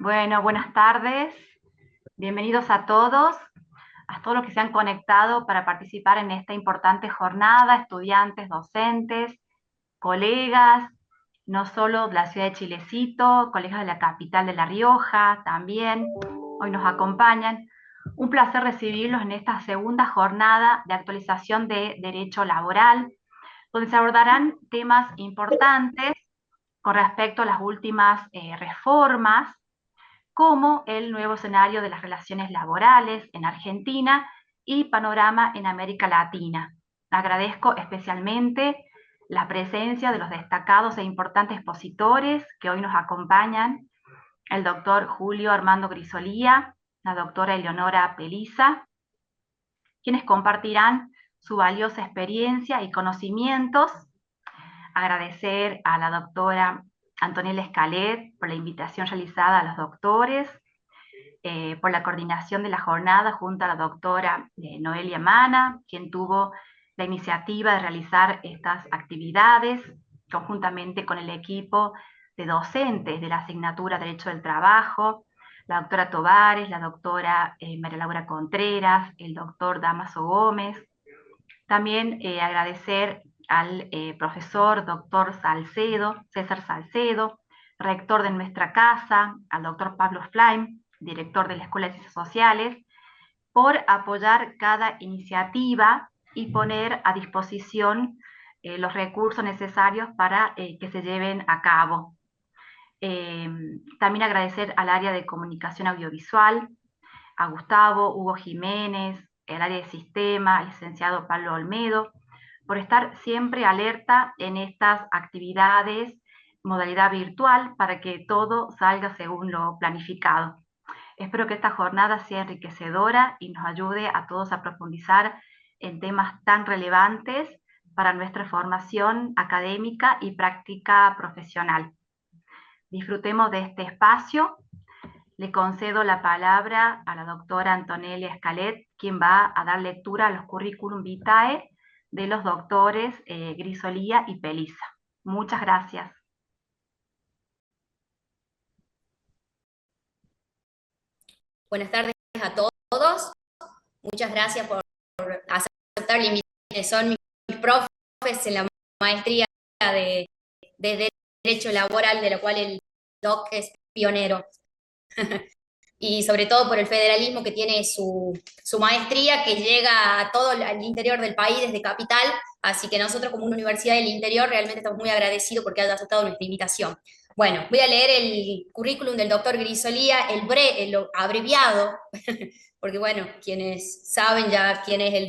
Bueno, buenas tardes. Bienvenidos a todos los que se han conectado para participar en esta importante jornada, estudiantes, docentes, colegas, no solo de la ciudad de Chilecito, colegas de la capital de La Rioja también, hoy nos acompañan. Un placer recibirlos en esta segunda jornada de actualización de derecho laboral, donde se abordarán temas importantes con respecto a las últimas reformas como el nuevo escenario de las relaciones laborales en Argentina y panorama en América Latina. Agradezco especialmente la presencia de los destacados e importantes expositores que hoy nos acompañan, el doctor Julio Armando Grisolía, la doctora Eleonora Peliza, quienes compartirán su valiosa experiencia y conocimientos. Agradecer a la doctora Antonella Escalet por la invitación realizada a los doctores, por la coordinación de la jornada junto a la doctora Noelia Mana, quien tuvo la iniciativa de realizar estas actividades conjuntamente con el equipo de docentes de la asignatura Derecho del Trabajo, la doctora Tovares, la doctora María Laura Contreras, el doctor Damaso Gómez. También agradecer al profesor doctor Salcedo, César Salcedo, rector de nuestra casa, al doctor Pablo Flaim, director de la Escuela de Ciencias Sociales, por apoyar cada iniciativa y poner a disposición los recursos necesarios para que se lleven a cabo. También agradecer al área de comunicación audiovisual, a Gustavo, Hugo Jiménez, el área de sistema, el licenciado Pablo Olmedo, por estar siempre alerta en estas actividades, modalidad virtual, para que todo salga según lo planificado. Espero que esta jornada sea enriquecedora y nos ayude a todos a profundizar en temas tan relevantes para nuestra formación académica y práctica profesional. Disfrutemos de este espacio. Le concedo la palabra a la doctora Antonella Escalet, quien va a dar lectura a los currículum vitae de los doctores Grisolía y Peliza. Muchas gracias. Buenas tardes a todos. Muchas gracias por aceptar la invitación. Son mis profes en la maestría de Derecho Laboral, de la cual el DOC es pionero. Y sobre todo por el federalismo que tiene su maestría, que llega a todo el interior del país desde Capital. Así que nosotros como una universidad del interior realmente estamos muy agradecidos porque haya aceptado nuestra invitación. Bueno, voy a leer el currículum del doctor Grisolía, el abreviado, porque bueno, quienes saben ya quién es el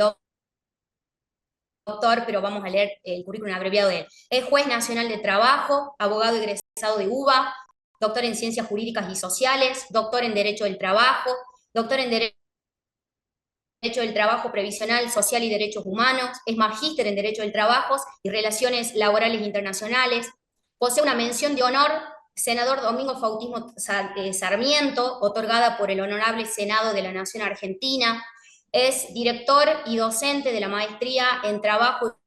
doctor, pero vamos a leer el currículum abreviado de él. Es juez nacional de trabajo, abogado egresado de UBA, doctor en ciencias jurídicas y sociales, doctor en derecho del trabajo, doctor en derecho del trabajo previsional, social y derechos humanos, es magíster en derecho del trabajo y relaciones laborales internacionales, posee una mención de honor, senador Domingo Fautismo Sarmiento, otorgada por el Honorable Senado de la Nación Argentina, es director y docente de la maestría en trabajo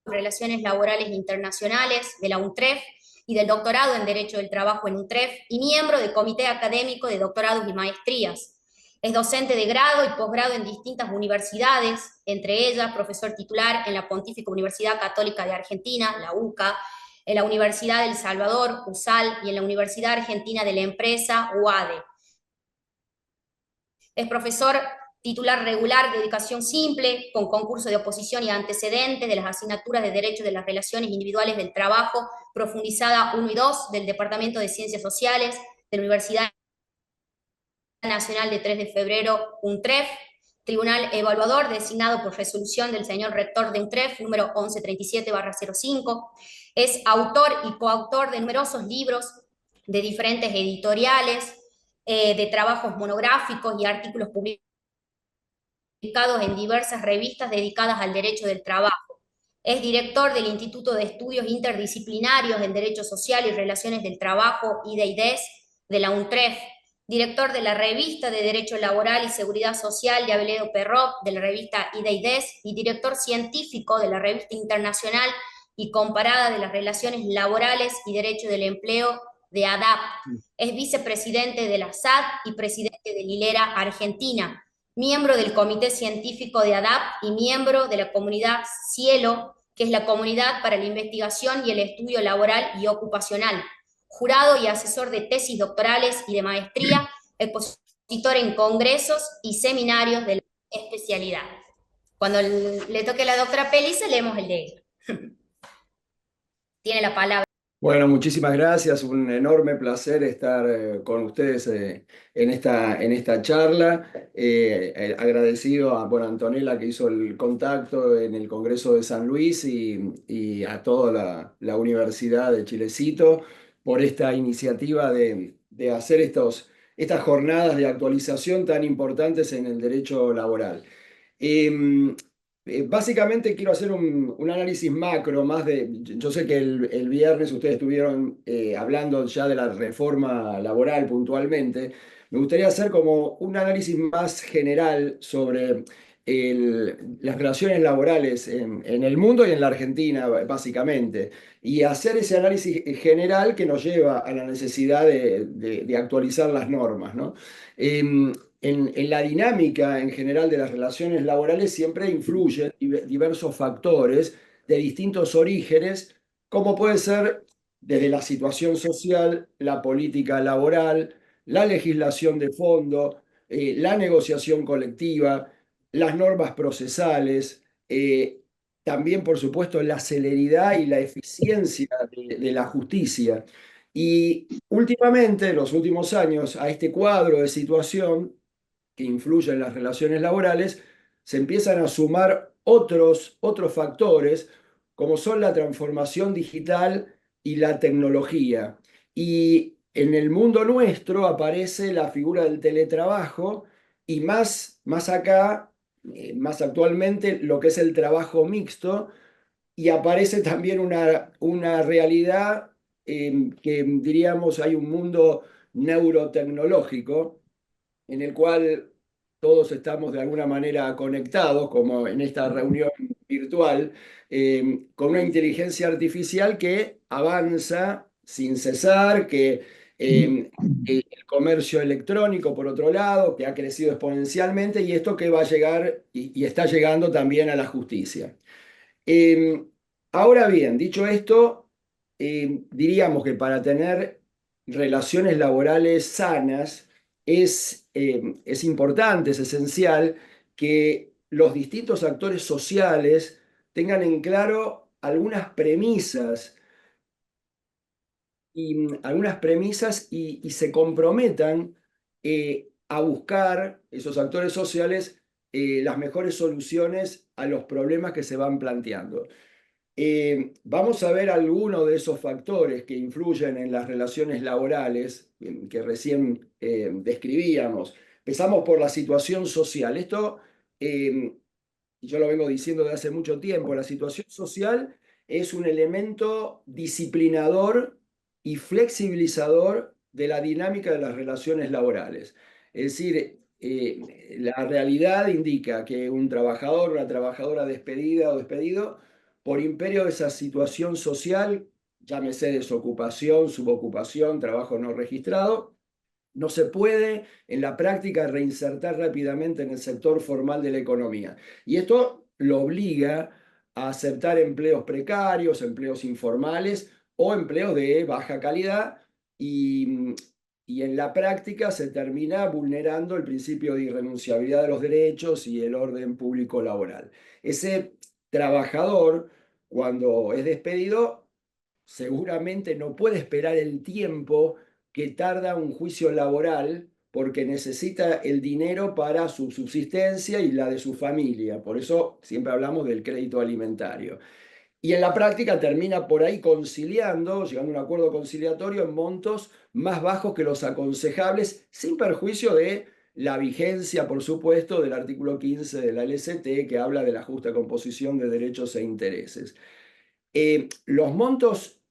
y relaciones laborales internacionales de la UNTREF y del doctorado en Derecho del Trabajo en UNTREF y miembro del Comité Académico de Doctorados y Maestrías. Es docente de grado y posgrado en distintas universidades, entre ellas profesor titular en la Pontífica Universidad Católica de Argentina, la UCA, en la Universidad del Salvador, USAL, y en la Universidad Argentina de la Empresa, UADE. Es profesor titular regular de educación simple, con concurso de oposición y antecedentes de las asignaturas de Derecho de las Relaciones Individuales del Trabajo, profundizada 1 y 2 del Departamento de Ciencias Sociales de la Universidad Nacional de 3 de Febrero, UNTREF, Tribunal Evaluador designado por resolución del señor rector de UNTREF, número 1137-05, es autor y coautor de numerosos libros de diferentes editoriales, de trabajos monográficos y artículos publicados en diversas revistas dedicadas al derecho del trabajo. Es director del Instituto de Estudios Interdisciplinarios en Derecho Social y Relaciones del Trabajo, IDES, de la UNTREF, director de la Revista de Derecho Laboral y Seguridad Social de Abeledo Perrot, de la revista IDES, y director científico de la Revista Internacional y Comparada de las Relaciones Laborales y Derecho del Empleo de ADAP. Es vicepresidente de la SAD y presidente de Lilera Argentina, miembro del Comité Científico de ADAP y miembro de la comunidad Cielo, que es la Comunidad para la Investigación y el Estudio Laboral y Ocupacional, jurado y asesor de tesis doctorales y de maestría, expositor en congresos y seminarios de la especialidad. Cuando le toque a la doctora Pellice, leemos el de ella. Tiene la palabra. Bueno, muchísimas gracias. Un enorme placer estar con ustedes en esta charla. Agradecido a Antonella que hizo el contacto en el Congreso de San Luis y a toda la Universidad de Chilecito por esta iniciativa de hacer estas jornadas de actualización tan importantes en el derecho laboral. Básicamente quiero hacer un análisis macro más de, yo sé que el viernes ustedes estuvieron hablando ya de la reforma laboral puntualmente. Me gustaría hacer como un análisis más general sobre las relaciones laborales en el mundo y en la Argentina, básicamente, y hacer ese análisis general que nos lleva a la necesidad de actualizar las normas, ¿no? En la dinámica en general de las relaciones laborales siempre influyen diversos factores de distintos orígenes, como puede ser desde la situación social, la política laboral, la legislación de fondo, la negociación colectiva, las normas procesales, también, por supuesto, la celeridad y la eficiencia de la justicia. Y últimamente, en los últimos años, a este cuadro de situación que influyen en las relaciones laborales, se empiezan a sumar otros factores, como son la transformación digital y la tecnología. Y en el mundo nuestro aparece la figura del teletrabajo y más acá, más actualmente, lo que es el trabajo mixto, y aparece también una realidad que diríamos hay un mundo neurotecnológico en el cual todos estamos de alguna manera conectados, como en esta reunión virtual, con una inteligencia artificial que avanza sin cesar, que el comercio electrónico, por otro lado, que ha crecido exponencialmente, y esto que va a llegar y está llegando también a la justicia. Eh, Ahora bien, dicho esto, diríamos que para tener relaciones laborales sanas es importante, es esencial que los distintos actores sociales tengan en claro algunas premisas y se comprometan a buscar esos actores sociales las mejores soluciones a los problemas que se van planteando. Vamos a ver algunos de esos factores que influyen en las relaciones laborales que recién describíamos. Empezamos por la situación social. Esto, yo lo vengo diciendo desde hace mucho tiempo, la situación social es un elemento disciplinador y flexibilizador de la dinámica de las relaciones laborales. Es decir, la realidad indica que un trabajador, una trabajadora despedida o despedido, por imperio de esa situación social, llámese desocupación, subocupación, trabajo no registrado, no se puede en la práctica reinsertar rápidamente en el sector formal de la economía. Y esto lo obliga a aceptar empleos precarios, empleos informales o empleos de baja calidad y en la práctica se termina vulnerando el principio de irrenunciabilidad de los derechos y el orden público laboral. Ese trabajador, cuando es despedido, seguramente no puede esperar el tiempo que tarda un juicio laboral porque necesita el dinero para su subsistencia y la de su familia. Por eso siempre hablamos del crédito alimentario. Y en la práctica termina por ahí conciliando, llegando a un acuerdo conciliatorio en montos más bajos que los aconsejables, sin perjuicio de la vigencia, por supuesto, del artículo 15 de la LCT, que habla de la justa composición de derechos e intereses. Los montos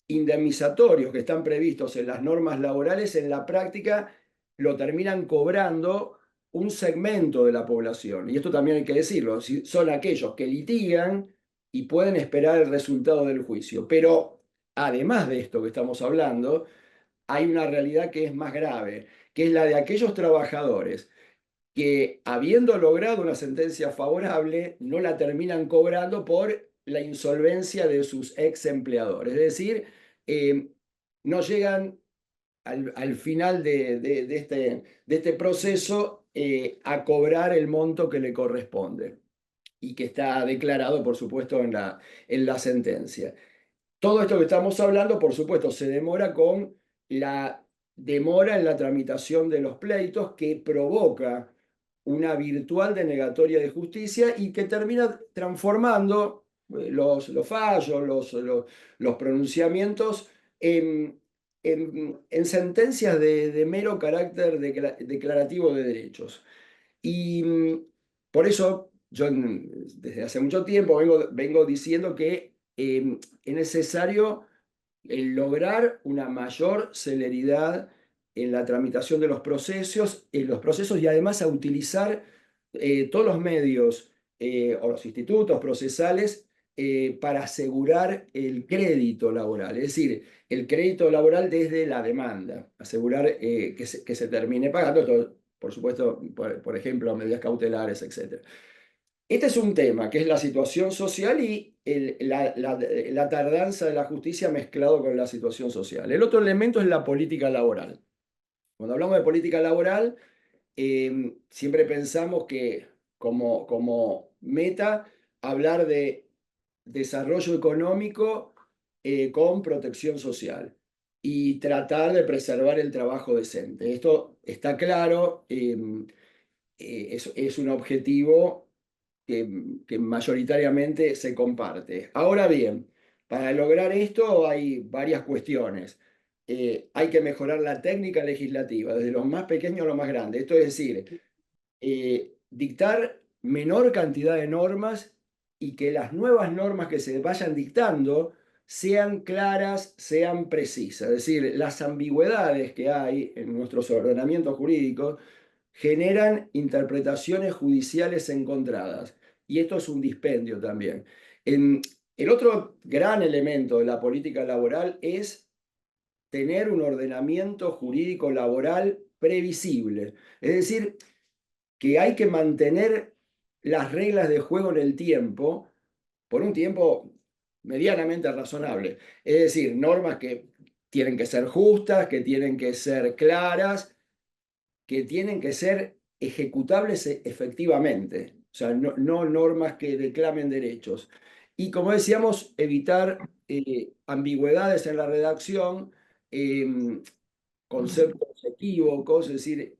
indemnizatorios que están previstos en las normas laborales, en la práctica lo terminan cobrando un segmento de la población. Y esto también hay que decirlo, son aquellos que litigan y pueden esperar el resultado del juicio. Pero además de esto que estamos hablando, hay una realidad que es más grave, que es la de aquellos trabajadores que, habiendo logrado una sentencia favorable, no la terminan cobrando por la insolvencia de sus ex empleadores. Es decir, no llegan al final de este proceso a cobrar el monto que le corresponde y que está declarado, por supuesto, en la sentencia. Todo esto que estamos hablando, por supuesto, se demora con la demora en la tramitación de los pleitos que provoca una virtual denegatoria de justicia y que termina transformando los fallos, los pronunciamientos en sentencias de mero carácter declarativo de derechos. Y por eso yo desde hace mucho tiempo vengo diciendo que es necesario lograr una mayor celeridad en la tramitación de los procesos y además a utilizar todos los medios o los institutos procesales para asegurar el crédito laboral, es decir, el crédito laboral desde la demanda, asegurar que se termine pagando, todo, por supuesto, por ejemplo, medidas cautelares, etc. Este es un tema, que es la situación social y la tardanza de la justicia mezclado con la situación social. El otro elemento es la política laboral. Cuando hablamos de política laboral, siempre pensamos que como meta hablar de desarrollo económico con protección social y tratar de preservar el trabajo decente. Esto está claro, es un objetivo que mayoritariamente se comparte. Ahora bien, para lograr esto hay varias cuestiones. Hay que mejorar la técnica legislativa, desde los más pequeños a los más grandes. Esto es decir, dictar menor cantidad de normas y que las nuevas normas que se vayan dictando sean claras, sean precisas. Es decir, las ambigüedades que hay en nuestros ordenamientos jurídicos generan interpretaciones judiciales encontradas. Y esto es un dispendio también. El otro gran elemento de la política laboral es tener un ordenamiento jurídico laboral previsible. Es decir, que hay que mantener las reglas de juego en el tiempo, por un tiempo medianamente razonable. Es decir, normas que tienen que ser justas, que tienen que ser claras, que tienen que ser ejecutables efectivamente. O sea, no normas que declamen derechos. Y como decíamos, evitar ambigüedades en la redacción, conceptos equívocos, es decir,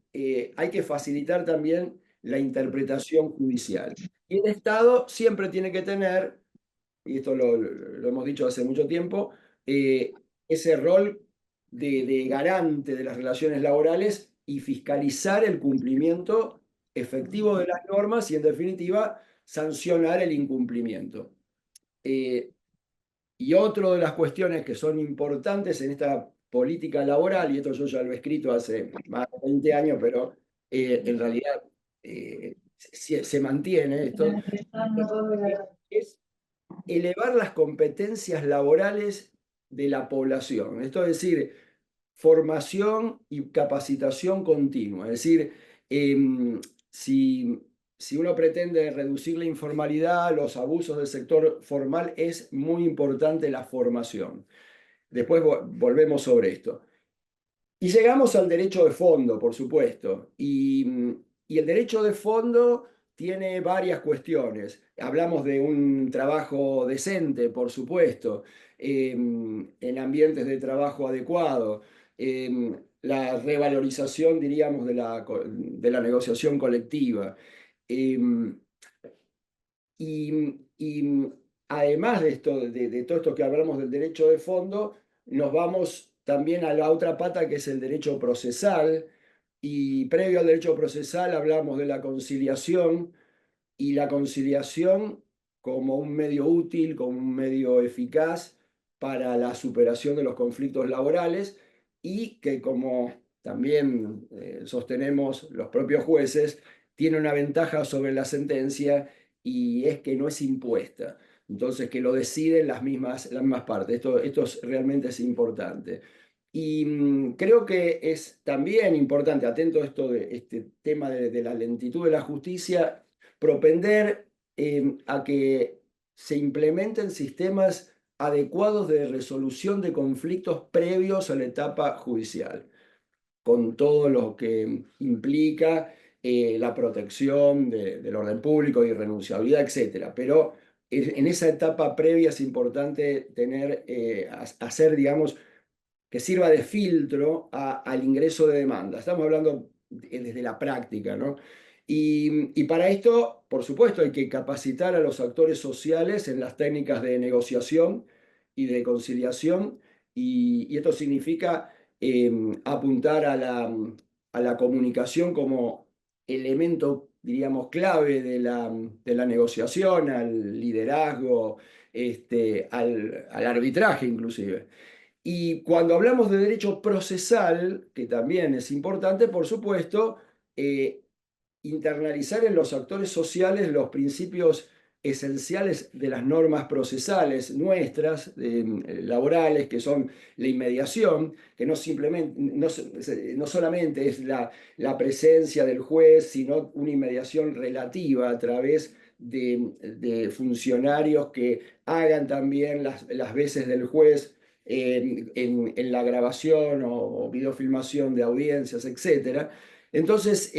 hay que facilitar también la interpretación judicial. Y el Estado siempre tiene que tener, y esto lo hemos dicho hace mucho tiempo, ese rol de garante de las relaciones laborales y fiscalizar el cumplimiento efectivo de las normas y, en definitiva, sancionar el incumplimiento. Y otra de las cuestiones que son importantes en esta política laboral, y esto yo ya lo he escrito hace más de 20 años, pero en realidad se mantiene esto, es elevar las competencias laborales de la población. Esto es decir, formación y capacitación continua. Es decir, si uno pretende reducir la informalidad, los abusos del sector formal, es muy importante la formación. Después volvemos sobre esto. Y llegamos al derecho de fondo, por supuesto. Y el derecho de fondo tiene varias cuestiones. Hablamos de un trabajo decente, por supuesto, en ambientes de trabajo adecuado, la revalorización, diríamos, de la negociación colectiva. Y además de esto, de todo esto que hablamos del derecho de fondo, nos vamos también a la otra pata que es el derecho procesal. Y previo al derecho procesal hablamos de la conciliación y la conciliación como un medio útil, como un medio eficaz para la superación de los conflictos laborales y que, como también sostenemos los propios jueces, tiene una ventaja sobre la sentencia y es que no es impuesta. Entonces, que lo deciden las mismas partes. Realmente es importante. Y creo que es también importante, atento a esto de este tema de la lentitud de la justicia, propender a que se implementen sistemas adecuados de resolución de conflictos previos a la etapa judicial, con todo lo que implica la protección del orden público, irrenunciabilidad, etcétera. Pero en esa etapa previa es importante tener, hacer, digamos, que sirva de filtro al ingreso de demanda. Estamos hablando desde la práctica, ¿no? Y para esto, por supuesto, hay que capacitar a los actores sociales en las técnicas de negociación y de conciliación, y esto significa eh, apuntar a la comunicación como elemento, diríamos, clave de la negociación, al liderazgo, al arbitraje inclusive. Y cuando hablamos de derecho procesal, que también es importante, por supuesto, eh, internalizar en los actores sociales los principios esenciales de las normas procesales nuestras, laborales, que son la inmediación, que no, simplemente, no solamente es la presencia del juez, sino una inmediación relativa a través de funcionarios que hagan también las veces del juez en la grabación o videofilmación de audiencias, etcétera. Entonces,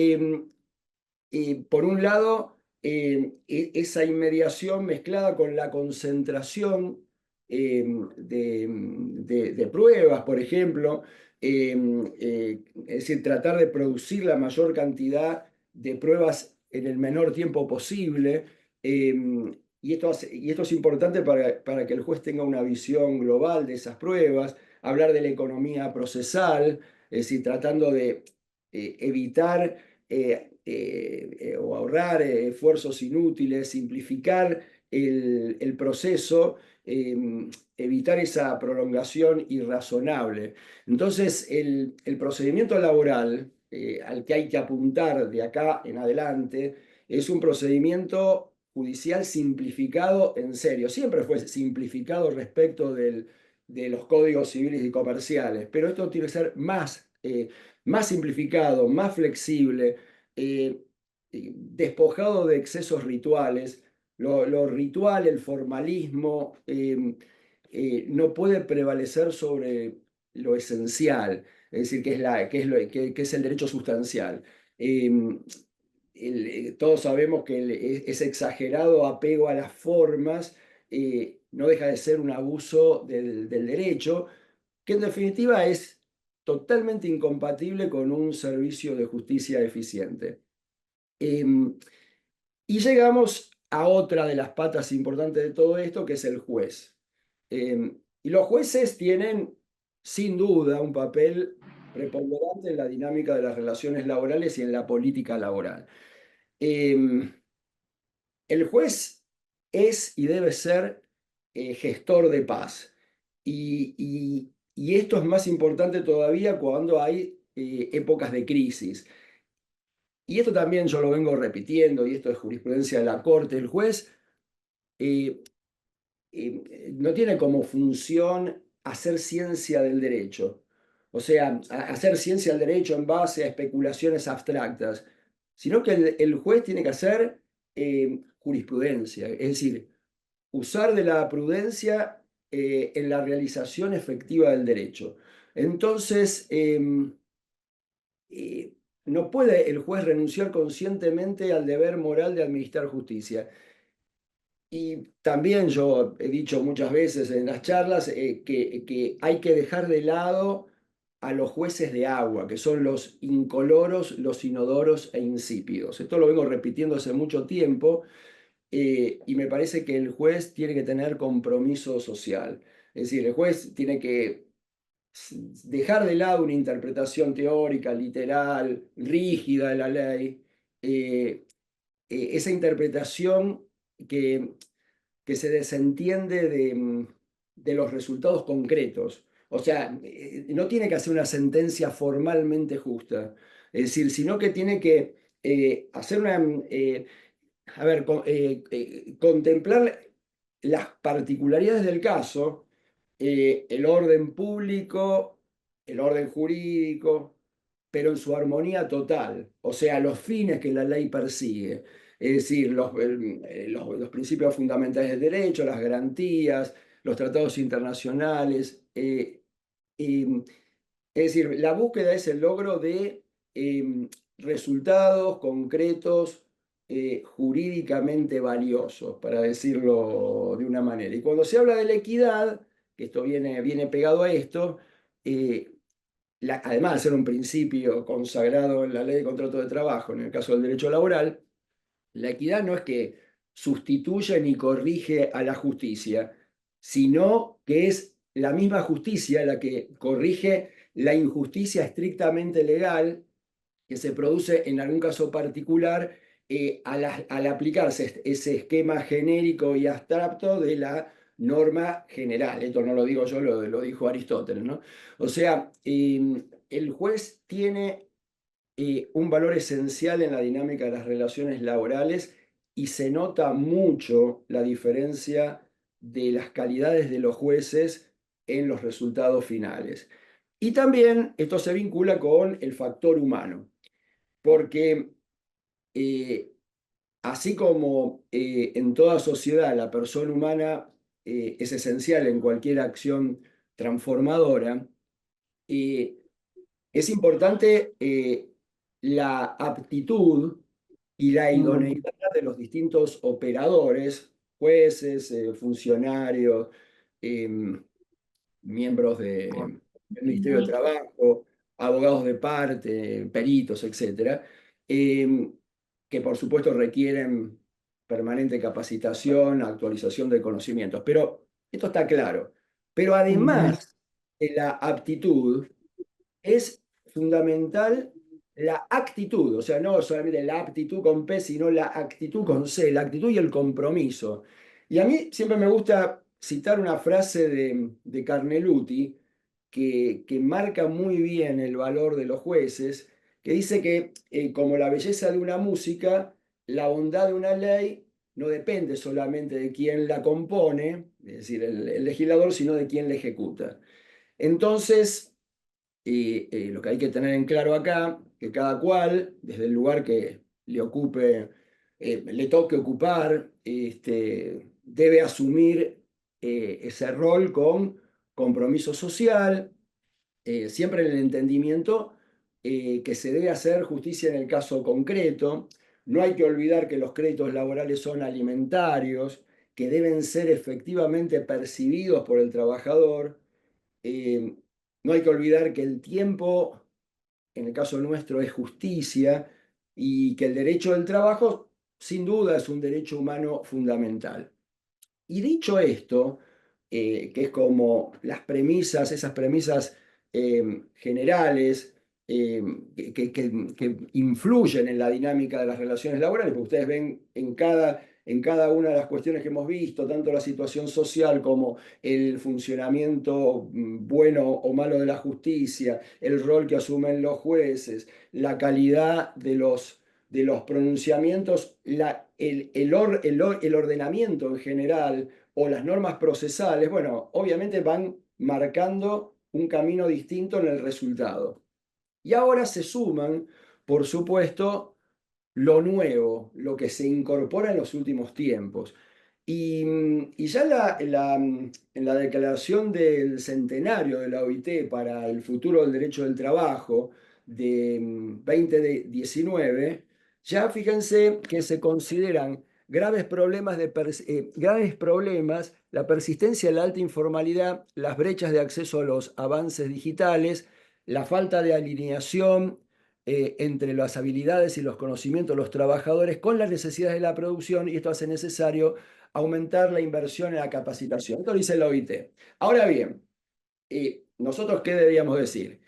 por un lado, esa inmediación mezclada con la concentración de pruebas, por ejemplo, es decir, tratar de producir la mayor cantidad de pruebas en el menor tiempo posible. eh, y esto es importante para que el juez tenga una visión global de esas pruebas, hablar de la economía procesal, es decir, tratando de evitar o ahorrar esfuerzos inútiles, simplificar el proceso, evitar esa prolongación irrazonable. Entonces, el procedimiento laboral al que hay que apuntar de acá en adelante es un procedimiento judicial simplificado en serio. Siempre fue simplificado respecto de los códigos civiles y comerciales, pero esto tiene que ser más simplificado, más flexible, eh, despojado de excesos rituales. Lo ritual, el formalismo, no puede prevalecer sobre lo esencial, es decir, que es el derecho sustancial. Eh, Todos sabemos que ese exagerado apego a las formas no deja de ser un abuso del derecho, que en definitiva es totalmente incompatible con un servicio de justicia eficiente. Y llegamos a otra de las patas importantes de todo esto, que es el juez. Y los jueces tienen, sin duda, un papel preponderante en la dinámica de las relaciones laborales y en la política laboral. Eh, el juez es y debe ser gestor de paz. Y esto es más importante todavía cuando hay épocas de crisis. Y esto también yo lo vengo repitiendo, y esto es jurisprudencia de la Corte. El juez eh, no tiene como función hacer ciencia del derecho, o sea, hacer ciencia del derecho en base a especulaciones abstractas, sino que el juez tiene que hacer jurisprudencia, es decir, usar de la prudencia en la realización efectiva del derecho. Entonces, no puede el juez renunciar conscientemente al deber moral de administrar justicia. Y también yo he dicho muchas veces en las charlas que hay que dejar de lado a los jueces de agua, que son los incoloros, los inodoros e insípidos. Esto lo vengo repitiendo hace mucho tiempo y me parece que el juez tiene que tener compromiso social. Es decir, el juez tiene que dejar de lado una interpretación teórica, literal, rígida de la ley, esa interpretación que, que se desentiende de los resultados concretos. O sea, no tiene que hacer una sentencia formalmente justa, es decir, sino que tiene que hacer a ver, contemplar las particularidades del caso, el orden público el orden jurídico, pero en su armonía total, o sea, los fines que la ley persigue, es decir, los principios fundamentales del derecho, las garantías, los tratados internacionales. Es decir, la búsqueda es el logro de resultados concretos, jurídicamente valiosos, para decirlo de una manera. Y cuando se habla de la equidad, que esto viene pegado a esto, eh, además de ser un principio consagrado en la ley de contrato de trabajo, en el caso del derecho laboral, la equidad no es que sustituye ni corrige a la justicia, sino que es la misma justicia la que corrige la injusticia estrictamente legal que se produce en algún caso particular al aplicarse ese esquema genérico y abstracto de la norma general. Esto no lo digo yo, lo dijo Aristóteles, ¿no? O sea, el juez tiene un valor esencial en la dinámica de las relaciones laborales y se nota mucho la diferencia de las calidades de los jueces en los resultados finales. Y también esto se vincula con el factor humano, porque así como en toda sociedad la persona humana es esencial en cualquier acción transformadora, eh, es importante la aptitud y la idoneidad de los distintos operadores, jueces, funcionarios, em, miembros del Ministerio de Trabajo, abogados de parte, peritos, etcétera, que por supuesto requieren permanente capacitación, actualización de conocimientos. Pero esto está claro. Pero además de la aptitud, es fundamental la actitud, o sea, no solamente la aptitud con P, sino la actitud con C, la actitud y el compromiso. Y a mí siempre me gusta citar una frase de Carneluti que marca muy bien el valor de los jueces, que dice que como la belleza de una música, la bondad de una ley no depende solamente de quién la compone, es decir, el legislador, sino de quién la ejecuta. Entonces, lo que hay que tener en claro acá, que cada cual, desde el lugar que le ocupe, le toque ocupar, debe asumir ese rol con compromiso social, siempre en el entendimiento que se debe hacer justicia en el caso concreto. No hay que olvidar que los créditos laborales son alimentarios, que deben ser efectivamente percibidos por el trabajador. Eh, no hay que olvidar que el tiempo, en el caso nuestro, es justicia y que el derecho del trabajo, sin duda, es un derecho humano fundamental. Y dicho esto, que es como las premisas, esas premisas generales que influyen en la dinámica de las relaciones laborales, porque ustedes ven en cada una de las cuestiones que hemos visto, tanto la situación social como el funcionamiento bueno o malo de la justicia, el rol que asumen los jueces, la calidad de los pronunciamientos, el ordenamiento en general o las normas procesales, bueno, obviamente van marcando un camino distinto en el resultado. Y ahora se suman, por supuesto, lo nuevo, lo que se incorpora en los últimos tiempos. Y ya en la declaración del centenario de la OIT para el futuro del derecho del trabajo de 2019, ya fíjense que se consideran graves problemas la persistencia de la alta informalidad, las brechas de acceso a los avances digitales, la falta de alineación entre las habilidades y los conocimientos de los trabajadores con las necesidades de la producción, y esto hace necesario aumentar la inversión en la capacitación. Esto lo dice la OIT. Ahora bien, ¿nosotros qué deberíamos decir?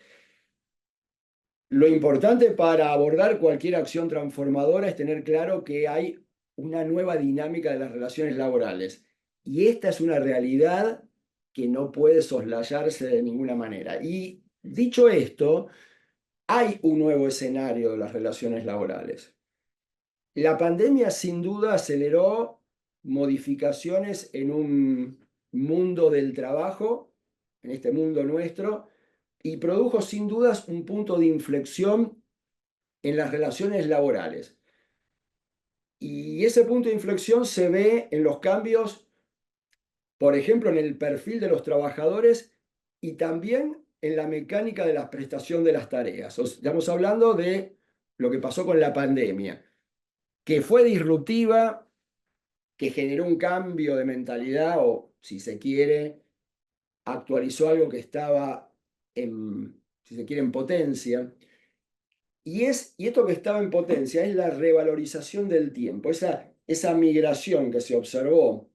Lo importante para abordar cualquier acción transformadora es tener claro que hay una nueva dinámica de las relaciones laborales. Y esta es una realidad que no puede soslayarse de ninguna manera. Y dicho esto, hay un nuevo escenario de las relaciones laborales. La pandemia sin duda aceleró modificaciones en un mundo del trabajo, en este mundo nuestro, y produjo sin dudas un punto de inflexión en las relaciones laborales. Y ese punto de inflexión se ve en los cambios, por ejemplo, en el perfil de los trabajadores y también en la mecánica de la prestación de las tareas. Estamos hablando de lo que pasó con la pandemia, que fue disruptiva, que generó un cambio de mentalidad o, si se quiere, actualizó algo que estaba si se quiere, en potencia. Y esto que estaba en potencia es la revalorización del tiempo, esa migración que se observó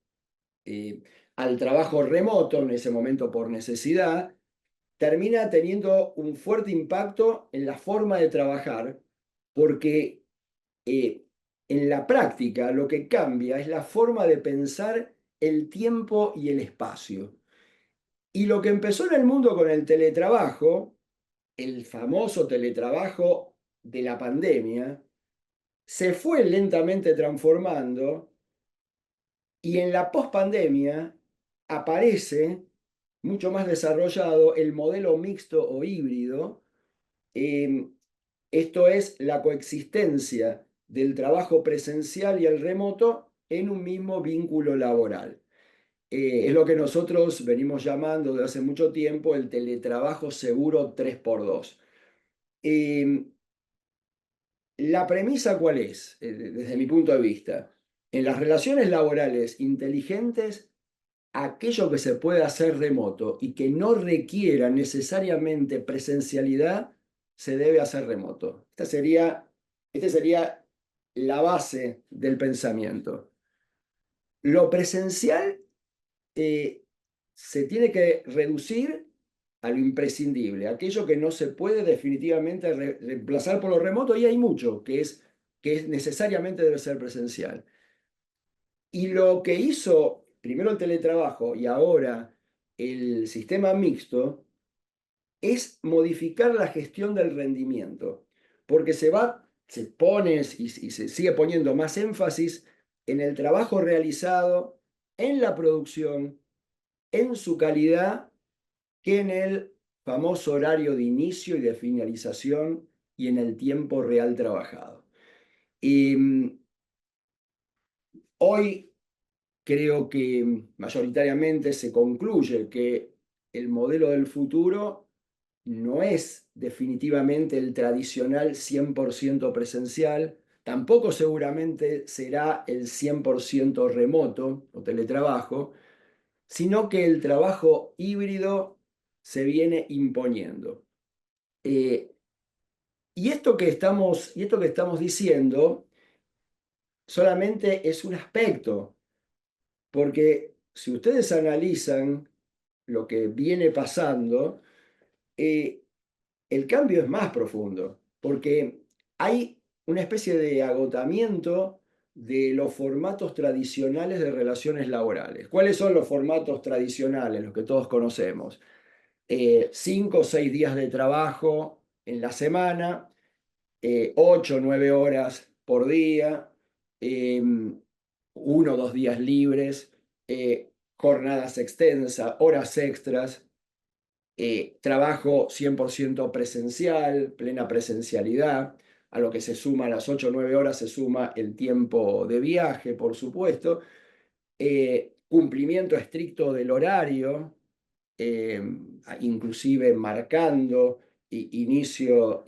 eh, al trabajo remoto en ese momento por necesidad, termina teniendo un fuerte impacto en la forma de trabajar, porque en la práctica lo que cambia es la forma de pensar el tiempo y el espacio. Y lo que empezó en el mundo con el teletrabajo, el famoso teletrabajo de la pandemia, se fue lentamente transformando y en la pospandemia aparece mucho más desarrollado el modelo mixto o híbrido. eh, Esto es la coexistencia del trabajo presencial y el remoto en un mismo vínculo laboral. Es lo que nosotros venimos llamando desde hace mucho tiempo el teletrabajo seguro 3x2. Eh, la premisa, ¿cuál es? Desde mi punto de vista, en las relaciones laborales inteligentes, aquello que se puede hacer remoto y que no requiera necesariamente presencialidad, se debe hacer remoto. Esta sería la base del pensamiento. Lo presencial se tiene que reducir a lo imprescindible, aquello que no se puede definitivamente reemplazar por lo remoto, y hay mucho que es necesariamente debe ser presencial. Y lo que hizo primero el teletrabajo y ahora el sistema mixto es modificar la gestión del rendimiento, porque se pone y se sigue poniendo más énfasis en el trabajo realizado, en la producción, en su calidad, que en el famoso horario de inicio y de finalización y en el tiempo real trabajado. Y hoy creo que mayoritariamente se concluye que el modelo del futuro no es definitivamente el tradicional 100% presencial, tampoco seguramente será el 100% remoto o teletrabajo, sino que el trabajo híbrido se viene imponiendo. Eh, y esto que estamos diciendo solamente es un aspecto, porque si ustedes analizan lo que viene pasando, eh, el cambio es más profundo, porque hay una especie de agotamiento de los formatos tradicionales de relaciones laborales. ¿Cuáles son los formatos tradicionales, los que todos conocemos? 5 o 6 días de trabajo en la semana, 8 o 9 horas por día, 1 o 2 días libres, jornadas extensas, horas extras, trabajo 100% presencial, plena presencialidad, a lo que se suma las 8 o 9 horas, se suma el tiempo de viaje, por supuesto, cumplimiento estricto del horario, eh, inclusive marcando inicio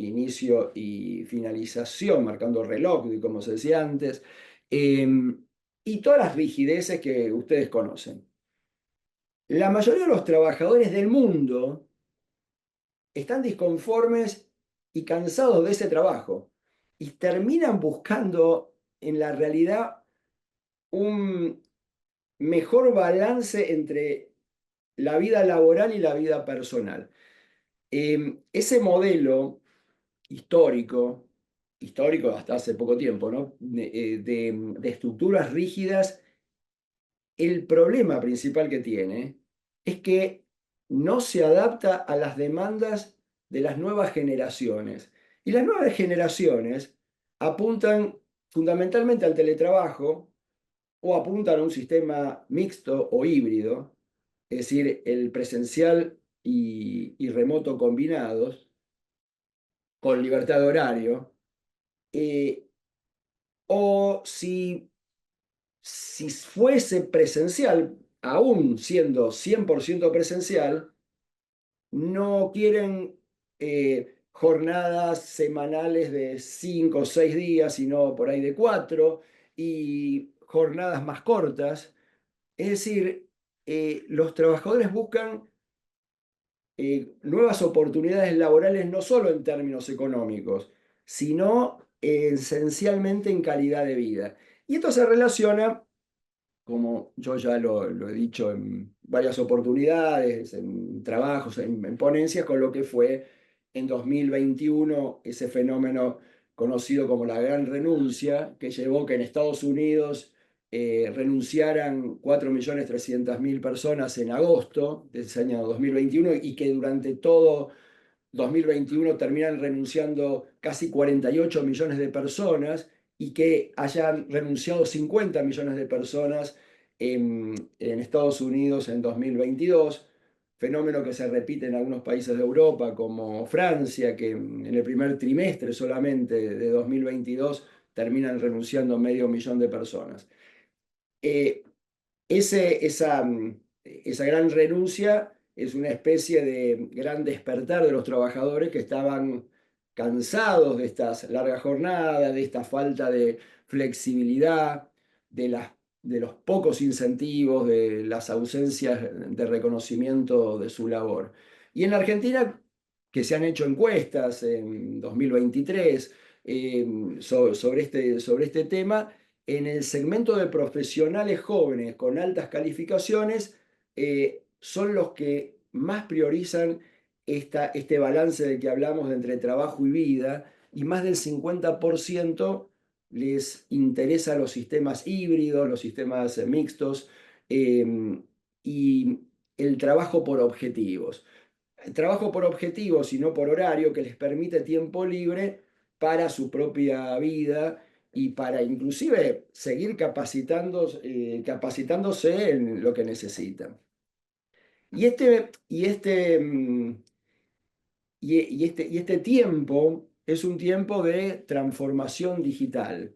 y finalización, marcando reloj, como se decía antes, y todas las rigideces que ustedes conocen. La mayoría de los trabajadores del mundo están disconformes y cansados de ese trabajo y terminan buscando en la realidad un mejor balance entre la vida laboral y la vida personal. Ese modelo histórico, histórico hasta hace poco tiempo, ¿no? De estructuras rígidas, el problema principal que tiene es que no se adapta a las demandas de las nuevas generaciones. Y las nuevas generaciones apuntan fundamentalmente al teletrabajo o apuntan a un sistema mixto o híbrido, es decir, el presencial y remoto combinados, con libertad de horario, o si fuese presencial, aún siendo 100% presencial, no quieren jornadas semanales de 5 o 6 días, sino por ahí de 4, y jornadas más cortas. Es decir, los trabajadores buscan nuevas oportunidades laborales no solo en términos económicos, sino esencialmente en calidad de vida. Y esto se relaciona, como yo ya lo he dicho en varias oportunidades, en trabajos, en ponencias, con lo que fue en 2021 ese fenómeno conocido como la gran renuncia, que llevó que en Estados Unidos renunciaran 4.300.000 personas en agosto de ese año 2021 y que durante todo 2021 terminan renunciando casi 48 millones de personas y que hayan renunciado 50 millones de personas en Estados Unidos en 2022, fenómeno que se repite en algunos países de Europa como Francia, que en el primer trimestre solamente de 2022 terminan renunciando medio millón de personas. Eh, esa gran renuncia es una especie de gran despertar de los trabajadores que estaban cansados de estas largas jornadas, de esta falta de flexibilidad, de los pocos incentivos, de las ausencias de reconocimiento de su labor. Y en la Argentina, que se han hecho encuestas en 2023 sobre este tema, en el segmento de profesionales jóvenes con altas calificaciones, son los que más priorizan este balance del que hablamos de entre trabajo y vida, y más del 50% les interesan los sistemas híbridos, los sistemas mixtos, y el trabajo por objetivos. El trabajo por objetivos y no por horario, que les permite tiempo libre para su propia vida y para inclusive seguir capacitándose en lo que necesitan. Y este tiempo es un tiempo de transformación digital,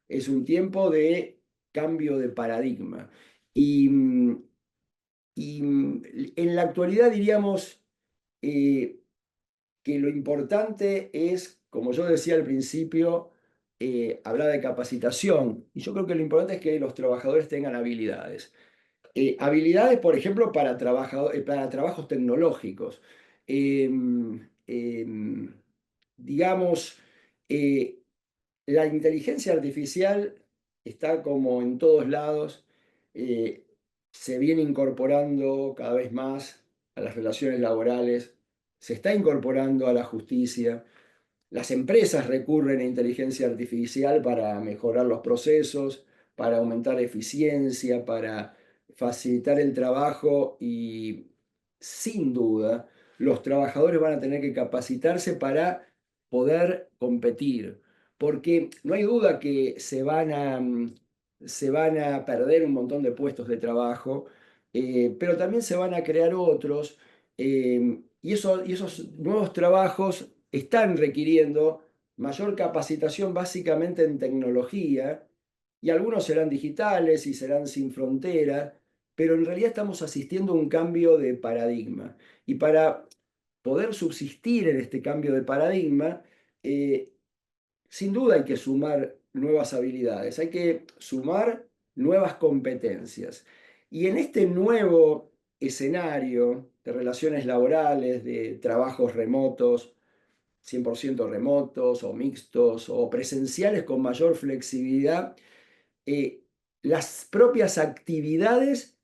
es un tiempo de cambio de paradigma. Y, en la actualidad diríamos que lo importante es, como yo decía al principio, hablar de capacitación. Y yo creo que lo importante es que los trabajadores tengan habilidades. Habilidades, por ejemplo, para trabajos tecnológicos. Em, digamos, eh, la inteligencia artificial está como en todos lados, eh, se viene incorporando cada vez más a las relaciones laborales, se está incorporando a la justicia. Las empresas recurren a inteligencia artificial para mejorar los procesos, para aumentar eficiencia, para facilitar el trabajo y sin duda los trabajadores van a tener que capacitarse para poder competir, porque no hay duda que se van a perder un montón de puestos de trabajo, pero también se van a crear otros, y esos nuevos trabajos están requiriendo mayor capacitación básicamente en tecnología, y algunos serán digitales y serán sin frontera, pero en realidad estamos asistiendo a un cambio de paradigma. Y para poder subsistir en este cambio de paradigma, sin duda hay que sumar nuevas habilidades, hay que sumar nuevas competencias. Y en este nuevo escenario de relaciones laborales, de trabajos remotos, 100% remotos o mixtos o presenciales con mayor flexibilidad, las propias actividades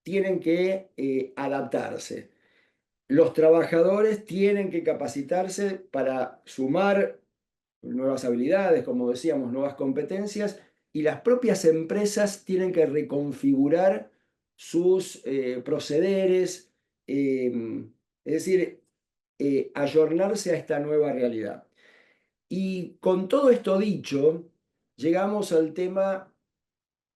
tienen que adaptarse. Los trabajadores tienen que capacitarse para sumar nuevas habilidades, como decíamos, nuevas competencias, y las propias empresas tienen que reconfigurar sus procederes, es decir, ayornarse a esta nueva realidad. Y con todo esto dicho, llegamos al tema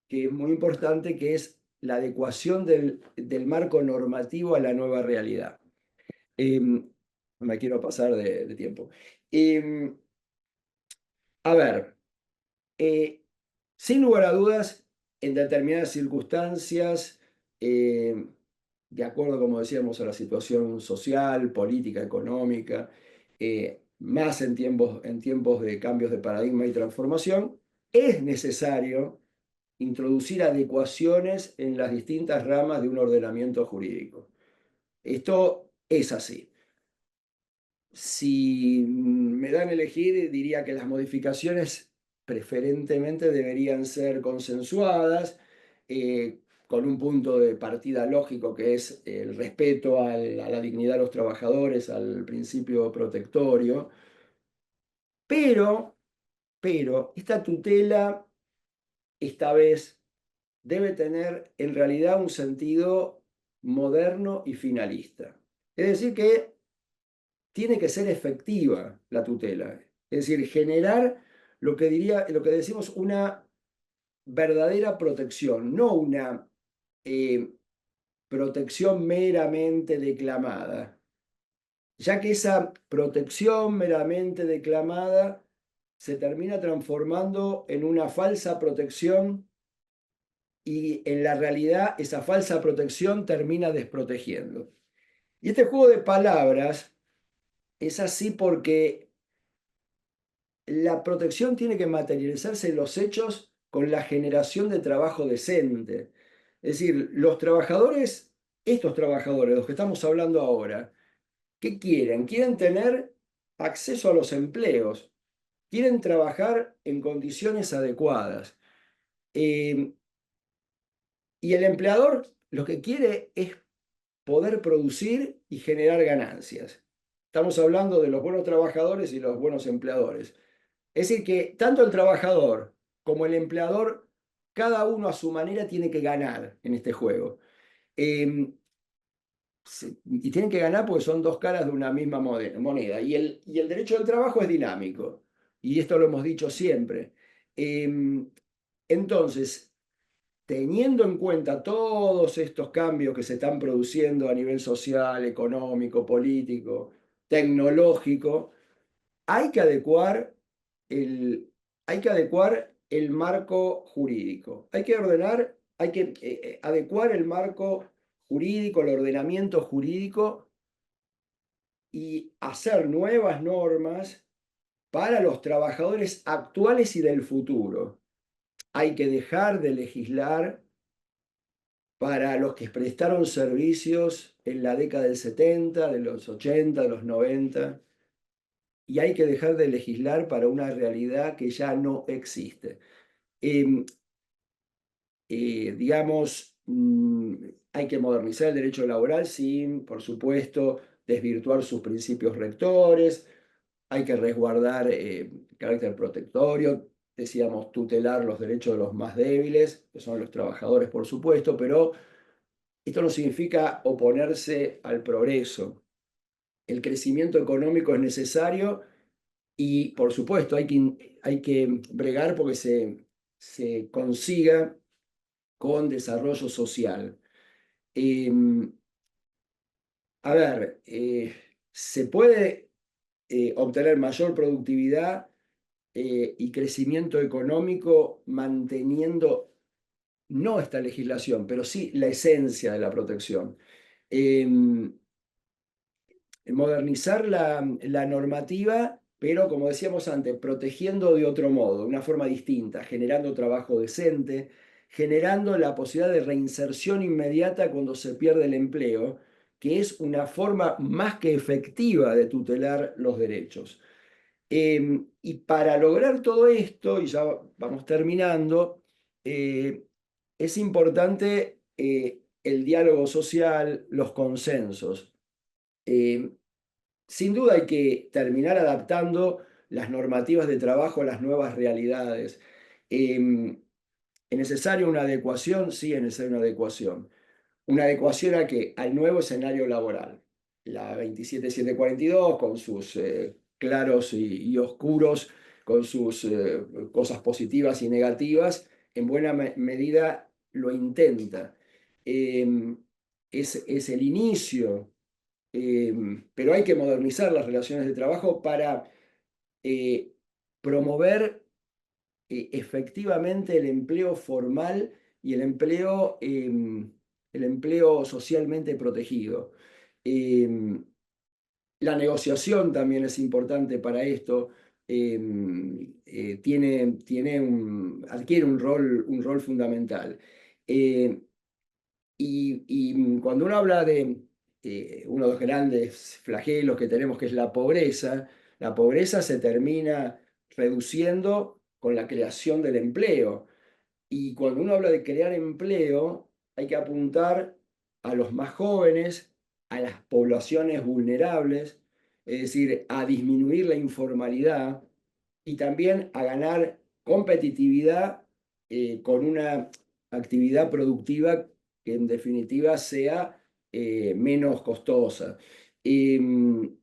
que es muy importante, que es la adecuación del marco normativo a la nueva realidad. No me quiero pasar de tiempo. A ver, sin lugar a dudas, en determinadas circunstancias, de acuerdo, como decíamos, a la situación social, política, económica, más en tiempos de cambios de paradigma y transformación, es necesario introducir adecuaciones en las distintas ramas de un ordenamiento jurídico. Esto es así. Si me dan a elegir, diría que las modificaciones preferentemente deberían ser consensuadas, con un punto de partida lógico que es el respeto a la dignidad de los trabajadores, al principio protectorio, pero esta tutela esta vez debe tener en realidad un sentido moderno y finalista. Es decir, que tiene que ser efectiva la tutela. Es decir, generar lo que decimos una verdadera protección, no una protección meramente declamada, ya que esa protección meramente declamada se termina transformando en una falsa protección y en la realidad esa falsa protección termina desprotegiendo. Y este juego de palabras es así porque la protección tiene que materializarse en los hechos con la generación de trabajo decente. Es decir, los trabajadores, estos trabajadores, de los que estamos hablando ahora, ¿qué quieren? Quieren tener acceso a los empleos, quieren trabajar en condiciones adecuadas. Y el empleador lo que quiere es poder producir y generar ganancias. Estamos hablando de los buenos trabajadores y los buenos empleadores. Es decir, que tanto el trabajador como el empleador, cada uno a su manera tiene que ganar en este juego. Y tienen que ganar porque son dos caras de una misma moneda. Y el derecho del trabajo es dinámico. Y esto lo hemos dicho siempre. Entonces, teniendo en cuenta todos estos cambios que se están produciendo a nivel social, económico, político, tecnológico, hay que adecuar hay que adecuar el marco jurídico. Hay que ordenar, hay que adecuar el marco jurídico, el ordenamiento jurídico y hacer nuevas normas para los trabajadores actuales y del futuro. Hay que dejar de legislar para los que prestaron servicios en la década del 70, de los 80, de los 90, y hay que dejar de legislar para una realidad que ya no existe. Digamos, hay que modernizar el derecho laboral sin, por supuesto, desvirtuar sus principios rectores, hay que resguardar carácter protectorio, decíamos, tutelar los derechos de los más débiles, que son los trabajadores, por supuesto, pero esto no significa oponerse al progreso. El crecimiento económico es necesario y, por supuesto, hay que bregar porque se consiga con desarrollo social. A ver, se puede obtener mayor productividad y crecimiento económico manteniendo no esta legislación, pero sí la esencia de la protección. Modernizar la normativa, pero como decíamos antes, protegiendo de otro modo, de una forma distinta, generando trabajo decente, generando la posibilidad de reinserción inmediata cuando se pierde el empleo, que es una forma más que efectiva de tutelar los derechos. Y para lograr todo esto, y ya vamos terminando, es importante el diálogo social, los consensos. Sin duda hay que terminar adaptando las normativas de trabajo a las nuevas realidades. ¿Es necesaria una adecuación? Sí, es necesaria una adecuación. ¿Una adecuación a qué? Al nuevo escenario laboral. La 27742, con sus claros y oscuros, con sus cosas positivas y negativas, en buena medida lo intenta. es el inicio, pero hay que modernizar las relaciones de trabajo para promover efectivamente el empleo formal y el empleo socialmente protegido. La negociación también es importante para esto. Adquiere un rol fundamental. Y cuando uno habla de uno de los grandes flagelos que tenemos, que es la pobreza se termina reduciendo con la creación del empleo. Y cuando uno habla de crear empleo, hay que apuntar a los más jóvenes, a las poblaciones vulnerables, es decir, a disminuir la informalidad y también a ganar competitividad con una actividad productiva que en definitiva sea menos costosa. Em,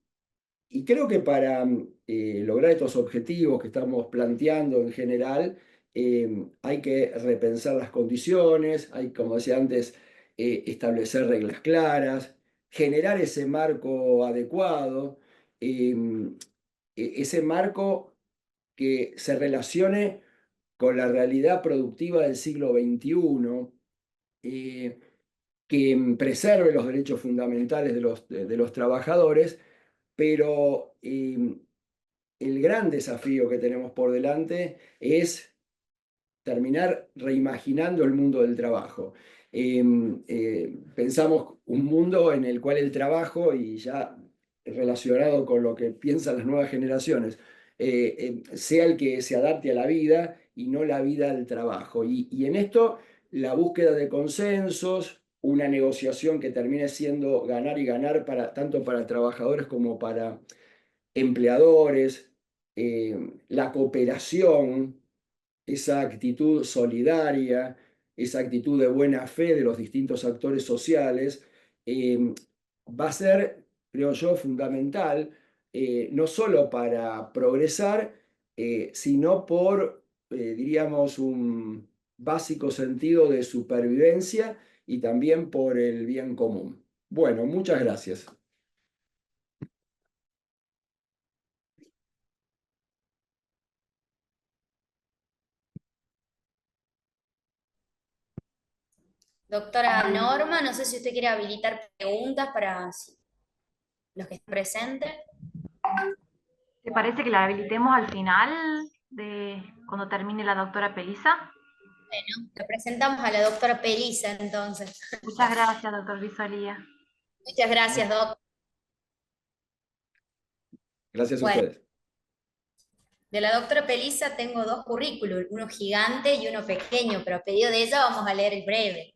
y creo que para lograr estos objetivos que estamos planteando en general, hay que repensar las condiciones, hay, como decía antes, establecer reglas claras, generar ese marco adecuado, ese marco que se relacione con la realidad productiva del siglo XXI, que preserve los derechos fundamentales de los trabajadores, pero el gran desafío que tenemos por delante es terminar reimaginando el mundo del trabajo. Pensamos un mundo en el cual el trabajo, y ya relacionado con lo que piensan las nuevas generaciones, sea el que se adapte a la vida y no la vida al trabajo. Y en esto, la búsqueda de consensos, una negociación que termine siendo ganar y ganar tanto para trabajadores como para empleadores, la cooperación, esa actitud solidaria, esa actitud de buena fe de los distintos actores sociales, va a ser, creo yo, fundamental, no solo para progresar, sino por, diríamos, un básico sentido de supervivencia y también por el bien común. Bueno, muchas gracias. Doctora Norma, no sé si usted quiere habilitar preguntas para los que están presentes. ¿Te parece que la habilitemos al final de cuando termine la doctora Pelisa? Bueno, le presentamos a la doctora Pelisa entonces. Muchas gracias, doctor Visolía. Muchas gracias, doctor. Gracias a Bueno, ustedes. de la doctora Pelisa tengo dos currículos, uno gigante y uno pequeño, pero a pedido de ella vamos a leer el breve.